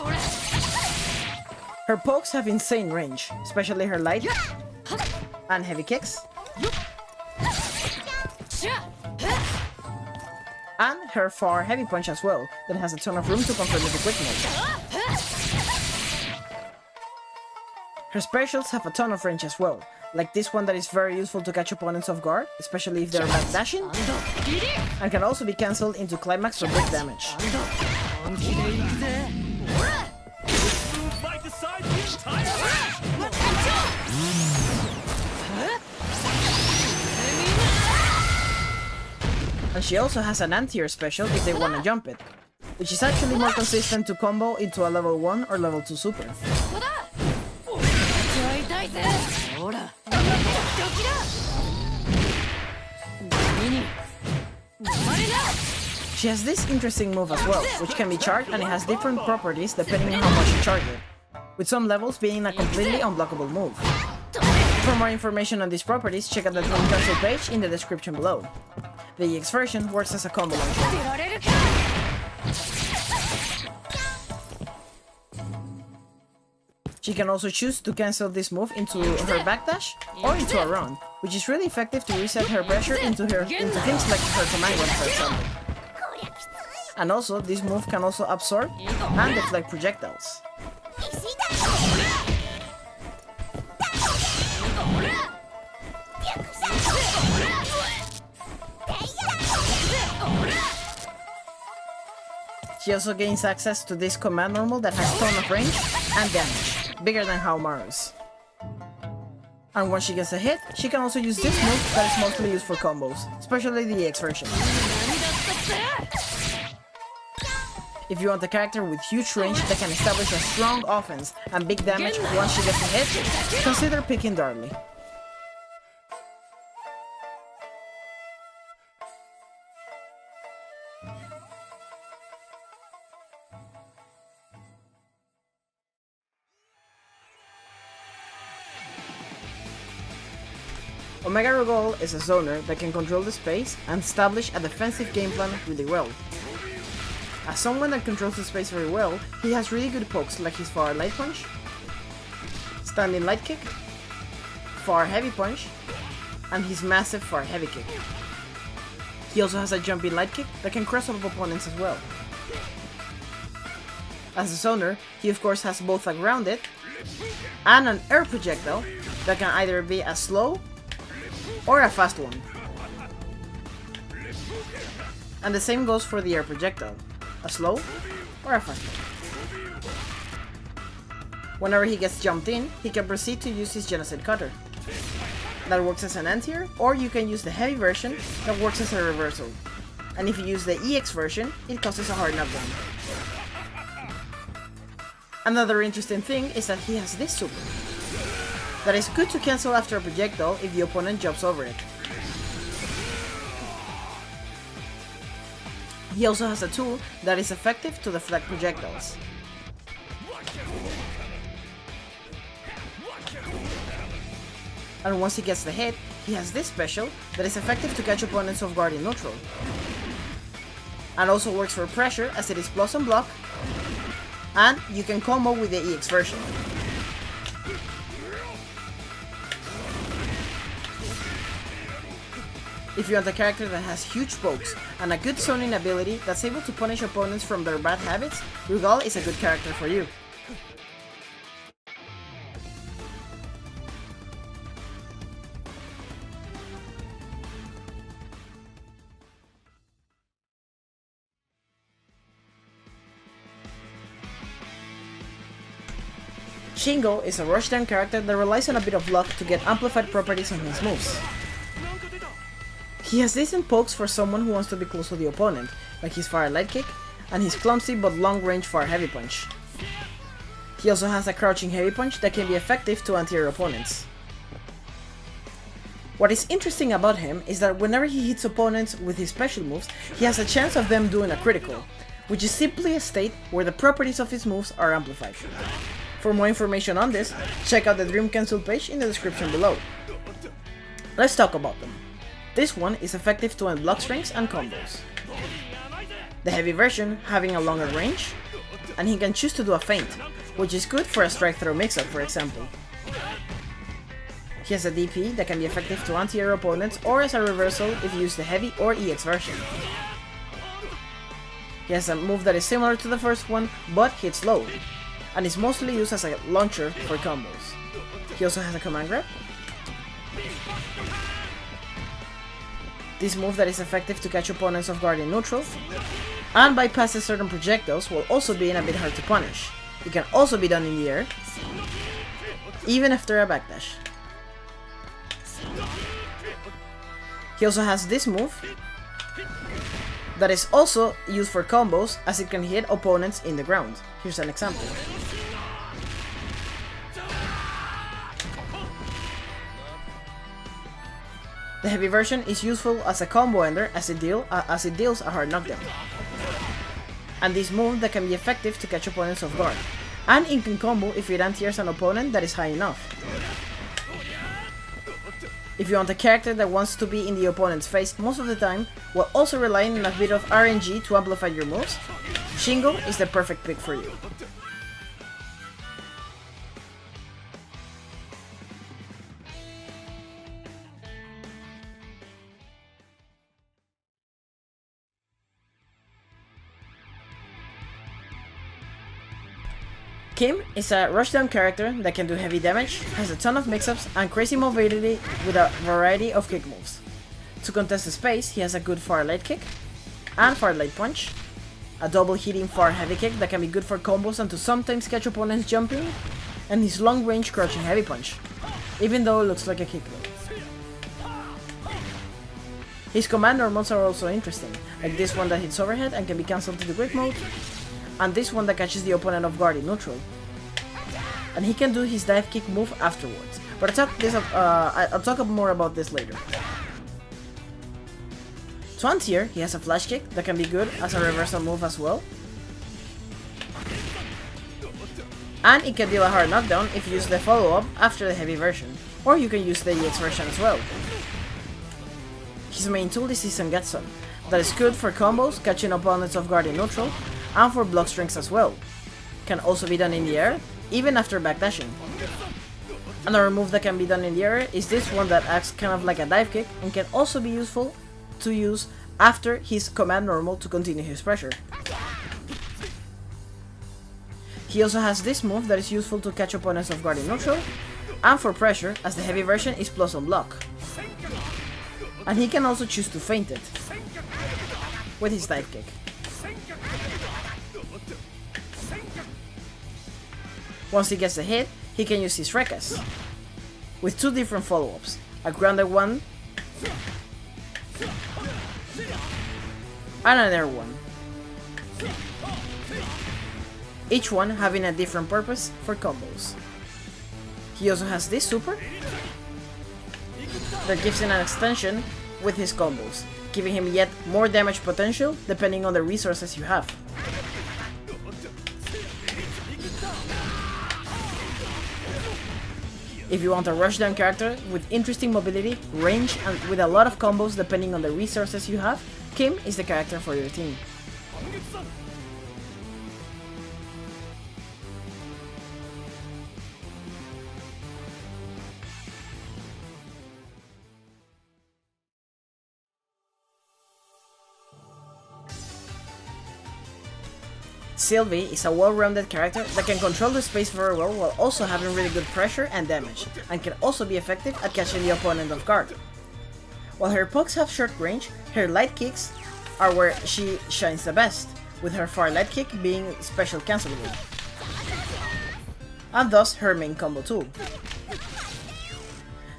Her pokes have insane range, especially her light and heavy kicks. And her far heavy punch as well, that has a ton of room to confirm with the quick mode. Her specials have a ton of range as well, like this one that is very useful to catch opponents off guard, especially if they're backdashing, and can also be cancelled into climax for big damage. And she also has an anti-air special if they want to jump it, which is actually more consistent to combo into a level 1 or level 2 super. She has this interesting move as well, which can be charged and it has different properties depending on how much you charge it, with some levels being a completely unblockable move. For more information on these properties, check out the Dream Cancel page in the description below. The EX version works as a combo launcher. She can also choose to cancel this move into her backdash or into a run, which is really effective to reset her pressure into things like her command gun, for example. And also, this move can also absorb and deflect projectiles. She also gains access to this command normal that has ton of range and damage, bigger than Haohmaru's. And once she gets a hit, she can also use this move that is mostly used for combos, especially the EX version. If you want a character with huge range that can establish a strong offense and big damage once she gets a hit, consider picking Darli. Omega Rugal is a zoner that can control the space and establish a defensive game plan really well. As someone that controls the space very well, he has really good pokes like his far light punch, standing light kick, far heavy punch, and his massive far heavy kick. He also has a jumpy light kick that can cross up opponents as well. As a zoner, he of course has both a grounded and an air projectile that can either be a slow or a fast one. And the same goes for the air projectile, a slow or a fast one. Whenever he gets jumped in, he can proceed to use his genocide cutter. That works as an anti-air, or you can use the heavy version that works as a reversal. And if you use the EX version, it causes a hard knockdown. Another interesting thing is that he has this super that is good to cancel after a projectile if the opponent jumps over it. He also has a tool that is effective to deflect projectiles. And once he gets the hit, he has this special that is effective to catch opponents off guard in neutral. And also works for pressure as it is plus and block, and you can combo with the EX version. If you want a character that has huge pokes and a good zoning ability that's able to punish opponents from their bad habits, Rugal is a good character for you. Shingo is a rushdown character that relies on a bit of luck to get amplified properties on his moves. He has decent pokes for someone who wants to be close to the opponent, like his fire light kick and his clumsy but long range far heavy punch. He also has a crouching heavy punch that can be effective to anti-air opponents. What is interesting about him is that whenever he hits opponents with his special moves, he has a chance of them doing a critical, which is simply a state where the properties of his moves are amplified. For more information on this, check out the Dream Cancel page in the description below. Let's talk about them. This one is effective to end block strings and combos. The heavy version having a longer range, and he can choose to do a feint, which is good for a strike throw mix-up for example. He has a DP that can be effective to anti-air opponents or as a reversal if you use the heavy or EX version. He has a move that is similar to the first one, but hits low, and is mostly used as a launcher for combos. He also has a command grab. This move that is effective to catch opponents off guard in neutral, and bypasses certain projectiles while also being a bit hard to punish. It can also be done in the air, even after a backdash. He also has this move that is also used for combos as it can hit opponents in the ground. Here's an example. The heavy version is useful as a combo ender as it deals a hard knockdown. And this move that can be effective to catch opponents off guard. And it can combo if it anti-airs an opponent that is high enough. If you want a character that wants to be in the opponent's face most of the time, while also relying on a bit of RNG to amplify your moves, Shingo is the perfect pick for you. Kim is a rushdown character that can do heavy damage, has a ton of mix-ups, and crazy mobility with a variety of kick moves. To contest the space, he has a good far light kick, and far light punch, a double hitting far heavy kick that can be good for combos and to sometimes catch opponents jumping, and his long range crouching heavy punch, even though it looks like a kick though. His command normals are also interesting, like this one that hits overhead and can be cancelled to the quick mode, and this one that catches the opponent off guard in neutral. And he can do his dive kick move afterwards, but I'll talk more about this later. To anti-air, he has a flash kick that can be good as a reversal move as well. And it can deal a hard knockdown if you use the follow-up after the heavy version, or you can use the EX version as well. His main tool is his Sengetsu, that is good for combos, catching opponents off guard in neutral, and for block strings as well. Can also be done in the air, even after backdashing. Another move that can be done in the air is this one that acts kind of like a dive kick and can also be useful to use after his command normal to continue his pressure. He also has this move that is useful to catch opponents off guard in neutral, and for pressure, as the heavy version is plus on block. And he can also choose to feint it with his dive kick. Once he gets a hit, he can use his Rekas with two different follow-ups, a grounded one and another one, each one having a different purpose for combos. He also has this super that gives him an extension with his combos, giving him yet more damage potential depending on the resources you have. If you want a rushdown character with interesting mobility, range, and with a lot of combos depending on the resources you have, Kim is the character for your team. Sylvie is a well-rounded character that can control the space very well while also having really good pressure and damage, and can also be effective at catching the opponent off guard. While her pokes have short range, her light kicks are where she shines the best, with her far light kick being special cancelable, and thus her main combo tool.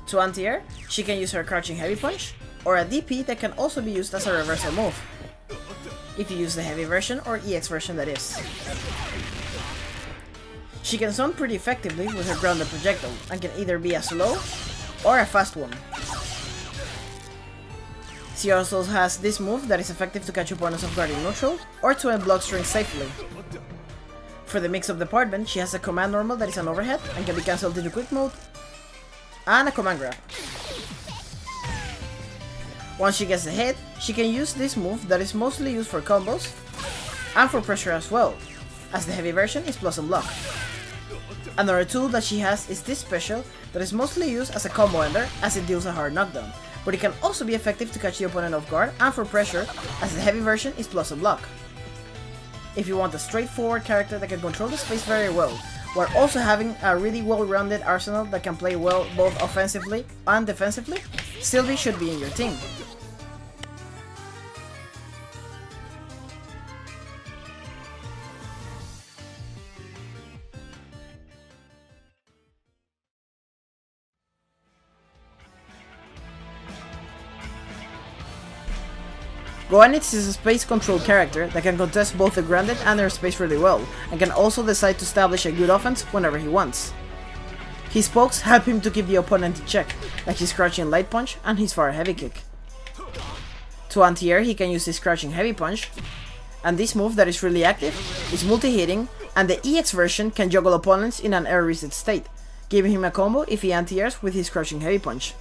To anti-air, she can use her crouching heavy punch, or a DP that can also be used as a reversal move, if you use the heavy version or EX version that is. She can stun pretty effectively with her grounded projectile, and can either be a slow or a fast one. She also has this move that is effective to catch opponents off guard in neutral, or to end block strings safely. For the mix-up department, she has a command normal that is an overhead and can be cancelled into quick mode, and a command grab. Once she gets a hit, she can use this move that is mostly used for combos and for pressure as well, as the heavy version is plus on block. Another tool that she has is this special that is mostly used as a combo ender as it deals a hard knockdown, but it can also be effective to catch the opponent off guard and for pressure as the heavy version is plus on block. If you want a straightforward character that can control the space very well, while also having a really well-rounded arsenal that can play well both offensively and defensively, Sylvie should be in your team. Goenitz is a space control character that can contest both the grounded and their space really well, and can also decide to establish a good offense whenever he wants. His pokes help him to keep the opponent in check, like his crouching light punch and his far heavy kick. To anti-air, he can use his crouching heavy punch, and this move that is really active is multi-hitting, and the EX version can juggle opponents in an air reset state, giving him a combo if he anti-airs with his crouching heavy punch.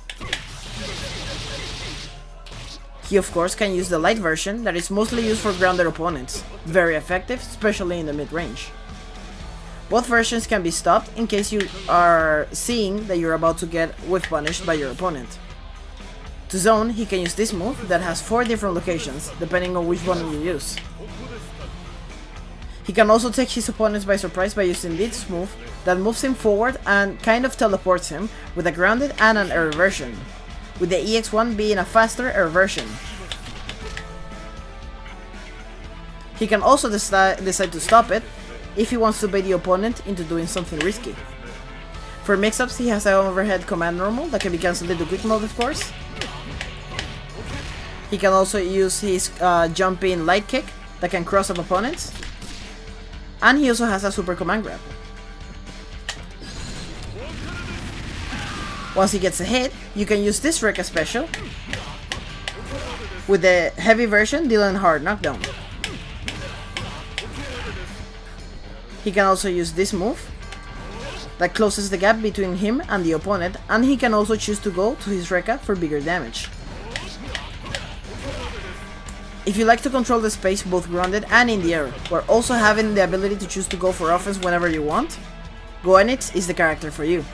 He of course can use the light version that is mostly used for grounded opponents, very effective, especially in the mid-range. Both versions can be stopped in case you are seeing that you're about to get whiff punished by your opponent. To zone, he can use this move that has 4 different locations, depending on which one you use. He can also take his opponents by surprise by using this move that moves him forward and kind of teleports him with a grounded and an air version, with the EX1 being a faster air version. He can also decide to stop it if he wants to bait the opponent into doing something risky. For mix-ups, he has an overhead command normal that can be cancelled into quick mode of course. He can also use his jumping light kick that can cross up opponents. And he also has a super command grab. Once he gets a hit, you can use this Rekka special with the heavy version dealing hard knockdown. He can also use this move that closes the gap between him and the opponent, and he can also choose to go to his Rekka for bigger damage. If you like to control the space both grounded and in the air, while also having the ability to choose to go for offense whenever you want, B.Jenet is the character for you.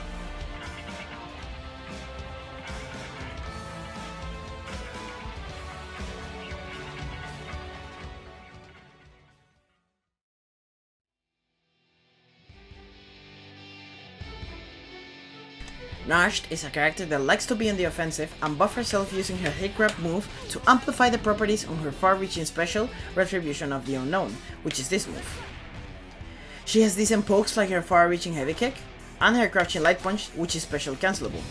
Nasht is a character that likes to be on the offensive and buff herself using her hit grab move to amplify the properties on her far-reaching special Retribution of the Unknown, which is this move. She has decent pokes like her far-reaching heavy kick, and her crouching light punch, which is special cancelable.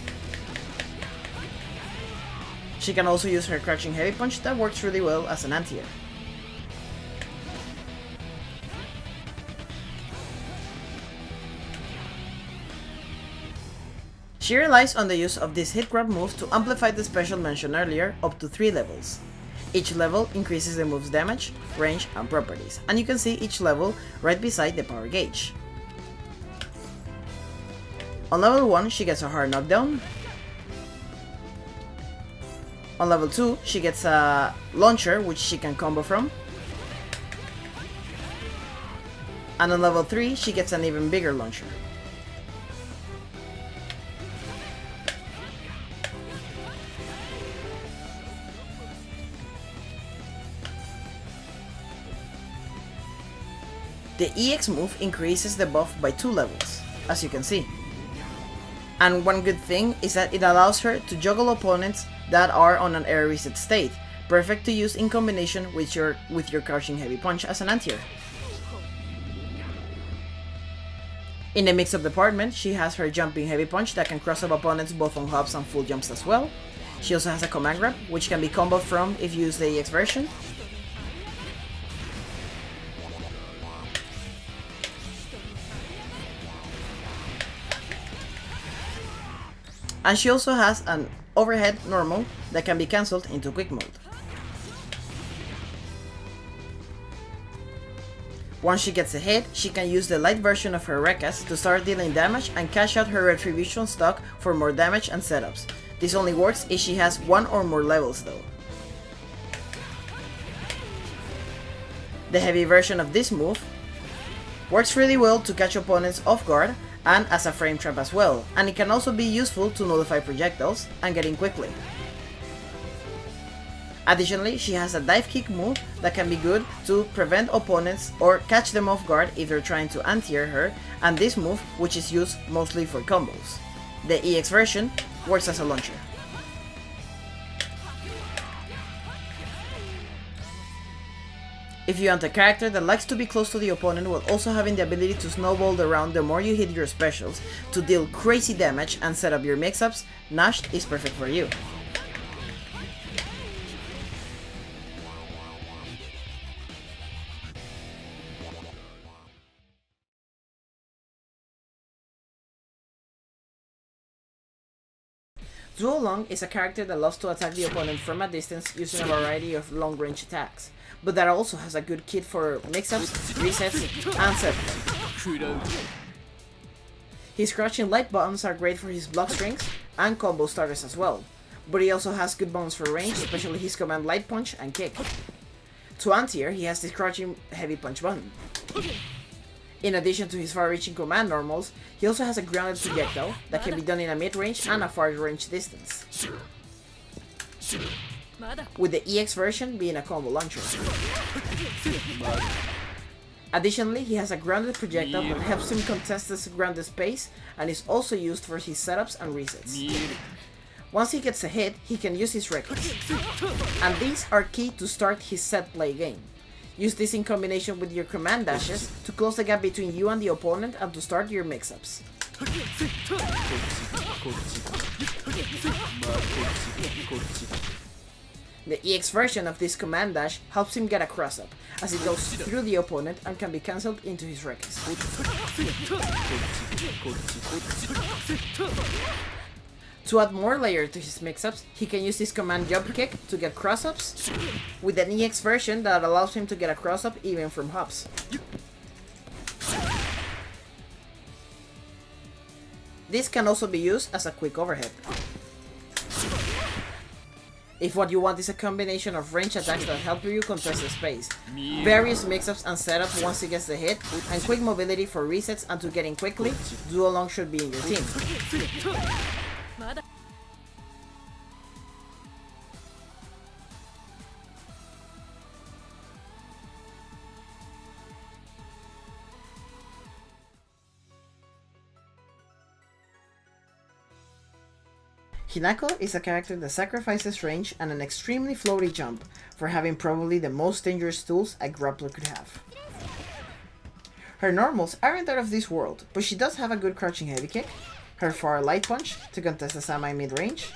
She can also use her crouching heavy punch that works really well as an anti-air. She relies on the use of this hit grab move to amplify the special mentioned earlier up to 3 levels. Each level increases the move's damage, range, and properties, and you can see each level right beside the power gauge. On level 1 she gets a hard knockdown. On level 2 she gets a launcher which she can combo from. And on level 3 she gets an even bigger launcher. The EX move increases the buff by 2 levels, as you can see. And one good thing is that it allows her to juggle opponents that are on an air reset state, perfect to use in combination with your crouching heavy punch as an anti-air. In the mix-up department, she has her jumping heavy punch that can cross up opponents both on hops and full jumps as well. She also has a command grab, which can be comboed from if you use the EX version. And she also has an overhead normal that can be cancelled into quick mode. Once she gets a hit, she can use the light version of her Rekkas to start dealing damage and cash out her Retribution stock for more damage and setups. This only works if she has 1 or more levels though. The heavy version of this move works really well to catch opponents off guard and as a frame trap as well, and it can also be useful to nullify projectiles and get in quickly. Additionally, she has a dive kick move that can be good to prevent opponents or catch them off guard if they're trying to anti-air her, and this move, which is used mostly for combos. The EX version works as a launcher. If you want a character that likes to be close to the opponent while also having the ability to snowball the round the more you hit your specials to deal crazy damage and set up your mix-ups, Nasht is perfect for you. Luong is a character that loves to attack the opponent from a distance using a variety of long-range attacks, but that also has a good kit for mix-ups, resets, and setups. His crouching light buttons are great for his block strings and combo starters as well, but he also has good buttons for range, especially his command light punch and kick. To anti-air, he has this crouching heavy punch button. In addition to his far-reaching command normals, he also has a grounded projectile that can be done in a mid-range and a far-range distance, with the EX version being a combo launcher. Additionally, he has a grounded projectile that helps him contest this grounded space and is also used for his setups and resets. Once he gets a hit, he can use his records, and these are key to start his set play game. Use this in combination with your command dashes to close the gap between you and the opponent and to start your mix-ups. The EX version of this command dash helps him get a cross-up, as it goes through the opponent and can be cancelled into his Rekis. To add more layer to his mix-ups, he can use his command jump kick to get cross-ups, with an EX version that allows him to get a cross-up even from hops. This can also be used as a quick overhead. If what you want is a combination of range attacks that help you contest the space, various mix-ups and setup once he gets the hit, and quick mobility for resets and to get in quickly, Duo Long should be in your team. Hinako is a character that sacrifices range and an extremely floaty jump for having probably the most dangerous tools a grappler could have. Her normals aren't out of this world, but she does have a good crouching heavy kick, her far light punch to contest the semi mid-range,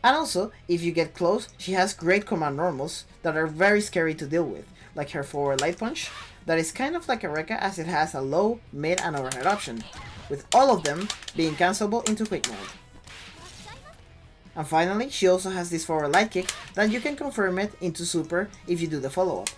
and also, if you get close, she has great command normals that are very scary to deal with, like her forward light punch, that is kind of like a Rekka as it has a low, mid and overhead option, with all of them being cancelable into quick mode. And finally, she also has this forward light kick that you can confirm it into super if you do the follow-up.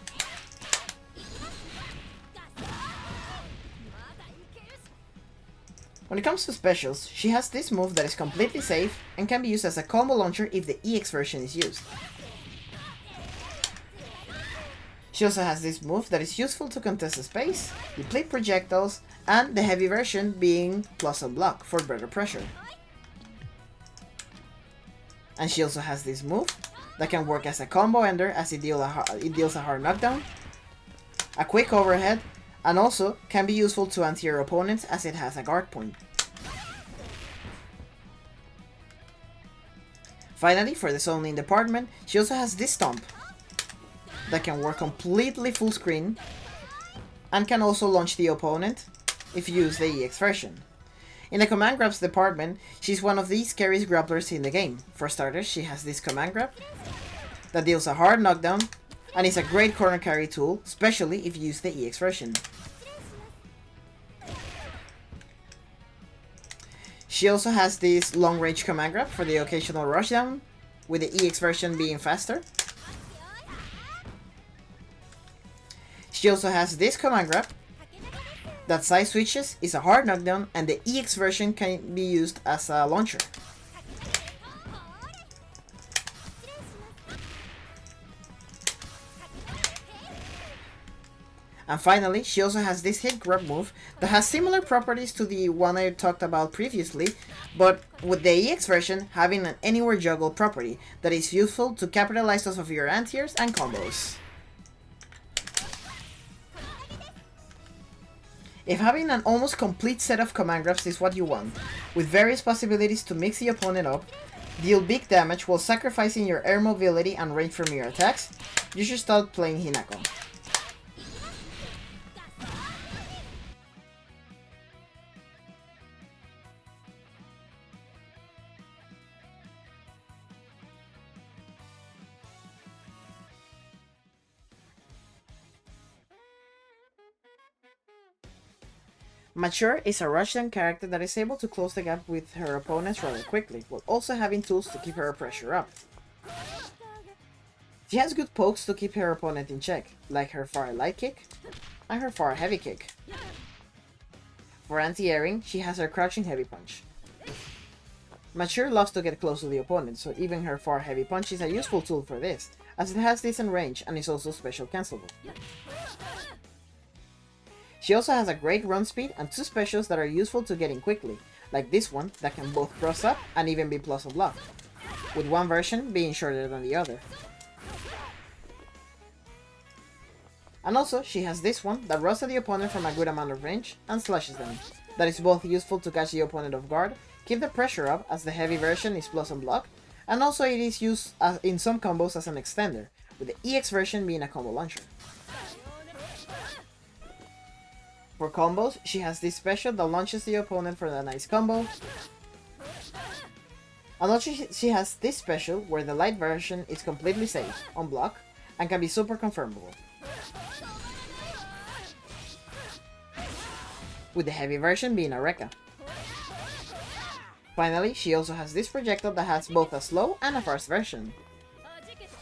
When it comes to specials, she has this move that is completely safe and can be used as a combo launcher if the EX version is used. She also has this move that is useful to contest the space, deplete projectiles, and the heavy version being plus a block for better pressure. And she also has this move that can work as a combo ender as it deals a hard knockdown, a quick overhead, and also can be useful to anti-air opponents as it has a guard point. Finally, for the zoning department, she also has this stomp that can work completely full screen and can also launch the opponent if you use the EX version. In the command grabs department, she's one of the scariest grapplers in the game. For starters, she has this command grab that deals a hard knockdown and is a great corner carry tool, especially if you use the EX version. She also has this long range command grab for the occasional rushdown, with the EX version being faster. She also has this command grab that side switches, is a hard knockdown, and the EX version can be used as a launcher. And finally, she also has this hit grab move that has similar properties to the one I talked about previously, but with the EX version having an anywhere juggle property that is useful to capitalize off of your anti-airs and combos. If having an almost complete set of command grabs is what you want, with various possibilities to mix the opponent up, deal big damage while sacrificing your air mobility and range from your attacks, you should start playing Hinako. Mature is a rushdown character that is able to close the gap with her opponents rather quickly, while also having tools to keep her pressure up. She has good pokes to keep her opponent in check, like her far light kick and her far heavy kick. For anti-airing, she has her crouching heavy punch. Mature loves to get close to the opponent, so even her far heavy punch is a useful tool for this, as it has decent range and is also special cancelable. She also has a great run speed and two specials that are useful to get in quickly, like this one that can both cross up and even be plus a block, with one version being shorter than the other. And also, she has this one that runs at the opponent from a good amount of range and slashes them, that is both useful to catch the opponent off guard, keep the pressure up as the heavy version is plus and block, and also it is used in some combos as an extender, with the EX version being a combo launcher. For combos, she has this special that launches the opponent for a nice combo, And also she has this special where the light version is completely safe, on block, and can be super confirmable. With the heavy version being a Rekka. Finally, she also has this projectile that has both a slow and a fast version,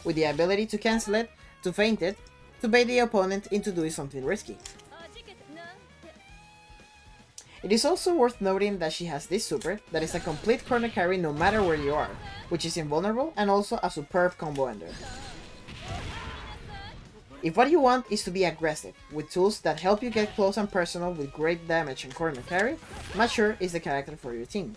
with the ability to cancel it, to feint it, to bait the opponent into doing something risky. It is also worth noting that she has this super that is a complete corner carry no matter where you are, which is invulnerable and also a superb combo ender. If what you want is to be aggressive, with tools that help you get close and personal with great damage and corner carry, Mature is the character for your team.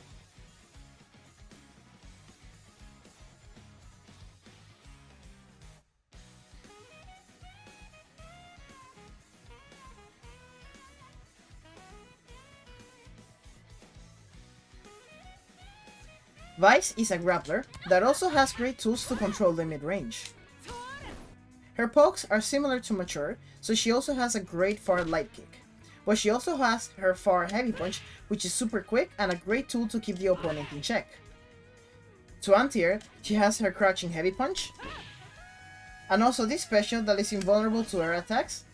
Vice is a grappler that also has great tools to control the mid-range. Her pokes are similar to Mature, so she also has a great far light kick. But she also has her far heavy punch, which is super quick and a great tool to keep the opponent in check. To anti-air, she has her crouching heavy punch, and also this special that is invulnerable to air attacks,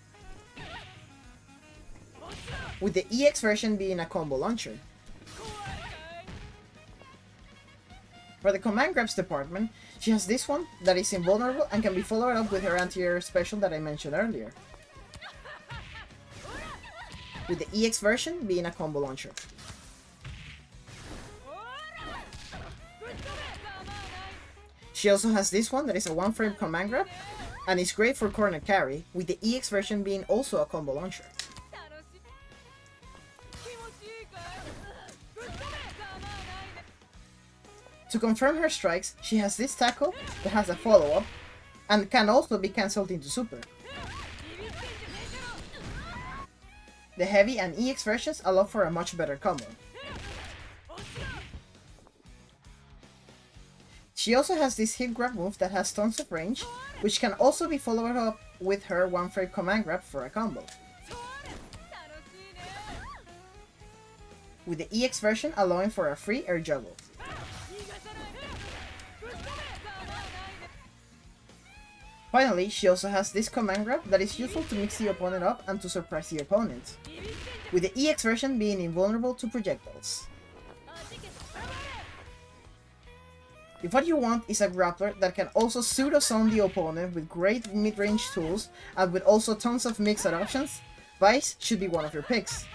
with the EX version being a combo launcher. For the command grabs department, she has this one that is invulnerable and can be followed up with her anti-air special that I mentioned earlier, with the EX version being a combo launcher. She also has this one that is a one-frame command grab and is great for corner carry, with the EX version being also a combo launcher. To confirm her strikes, she has this tackle that has a follow-up and can also be cancelled into super. The heavy and EX versions allow for a much better combo. She also has this hip grab move that has tons of range, which can also be followed up with her one-frame command grab for a combo, with the EX version allowing for a free air juggle. Finally, she also has this command grab that is useful to mix the opponent up and to surprise the opponent, with the EX version being invulnerable to projectiles. If what you want is a grappler that can also pseudo-zone the opponent with great mid-range tools and with also tons of mix-up options, Vice should be one of your picks.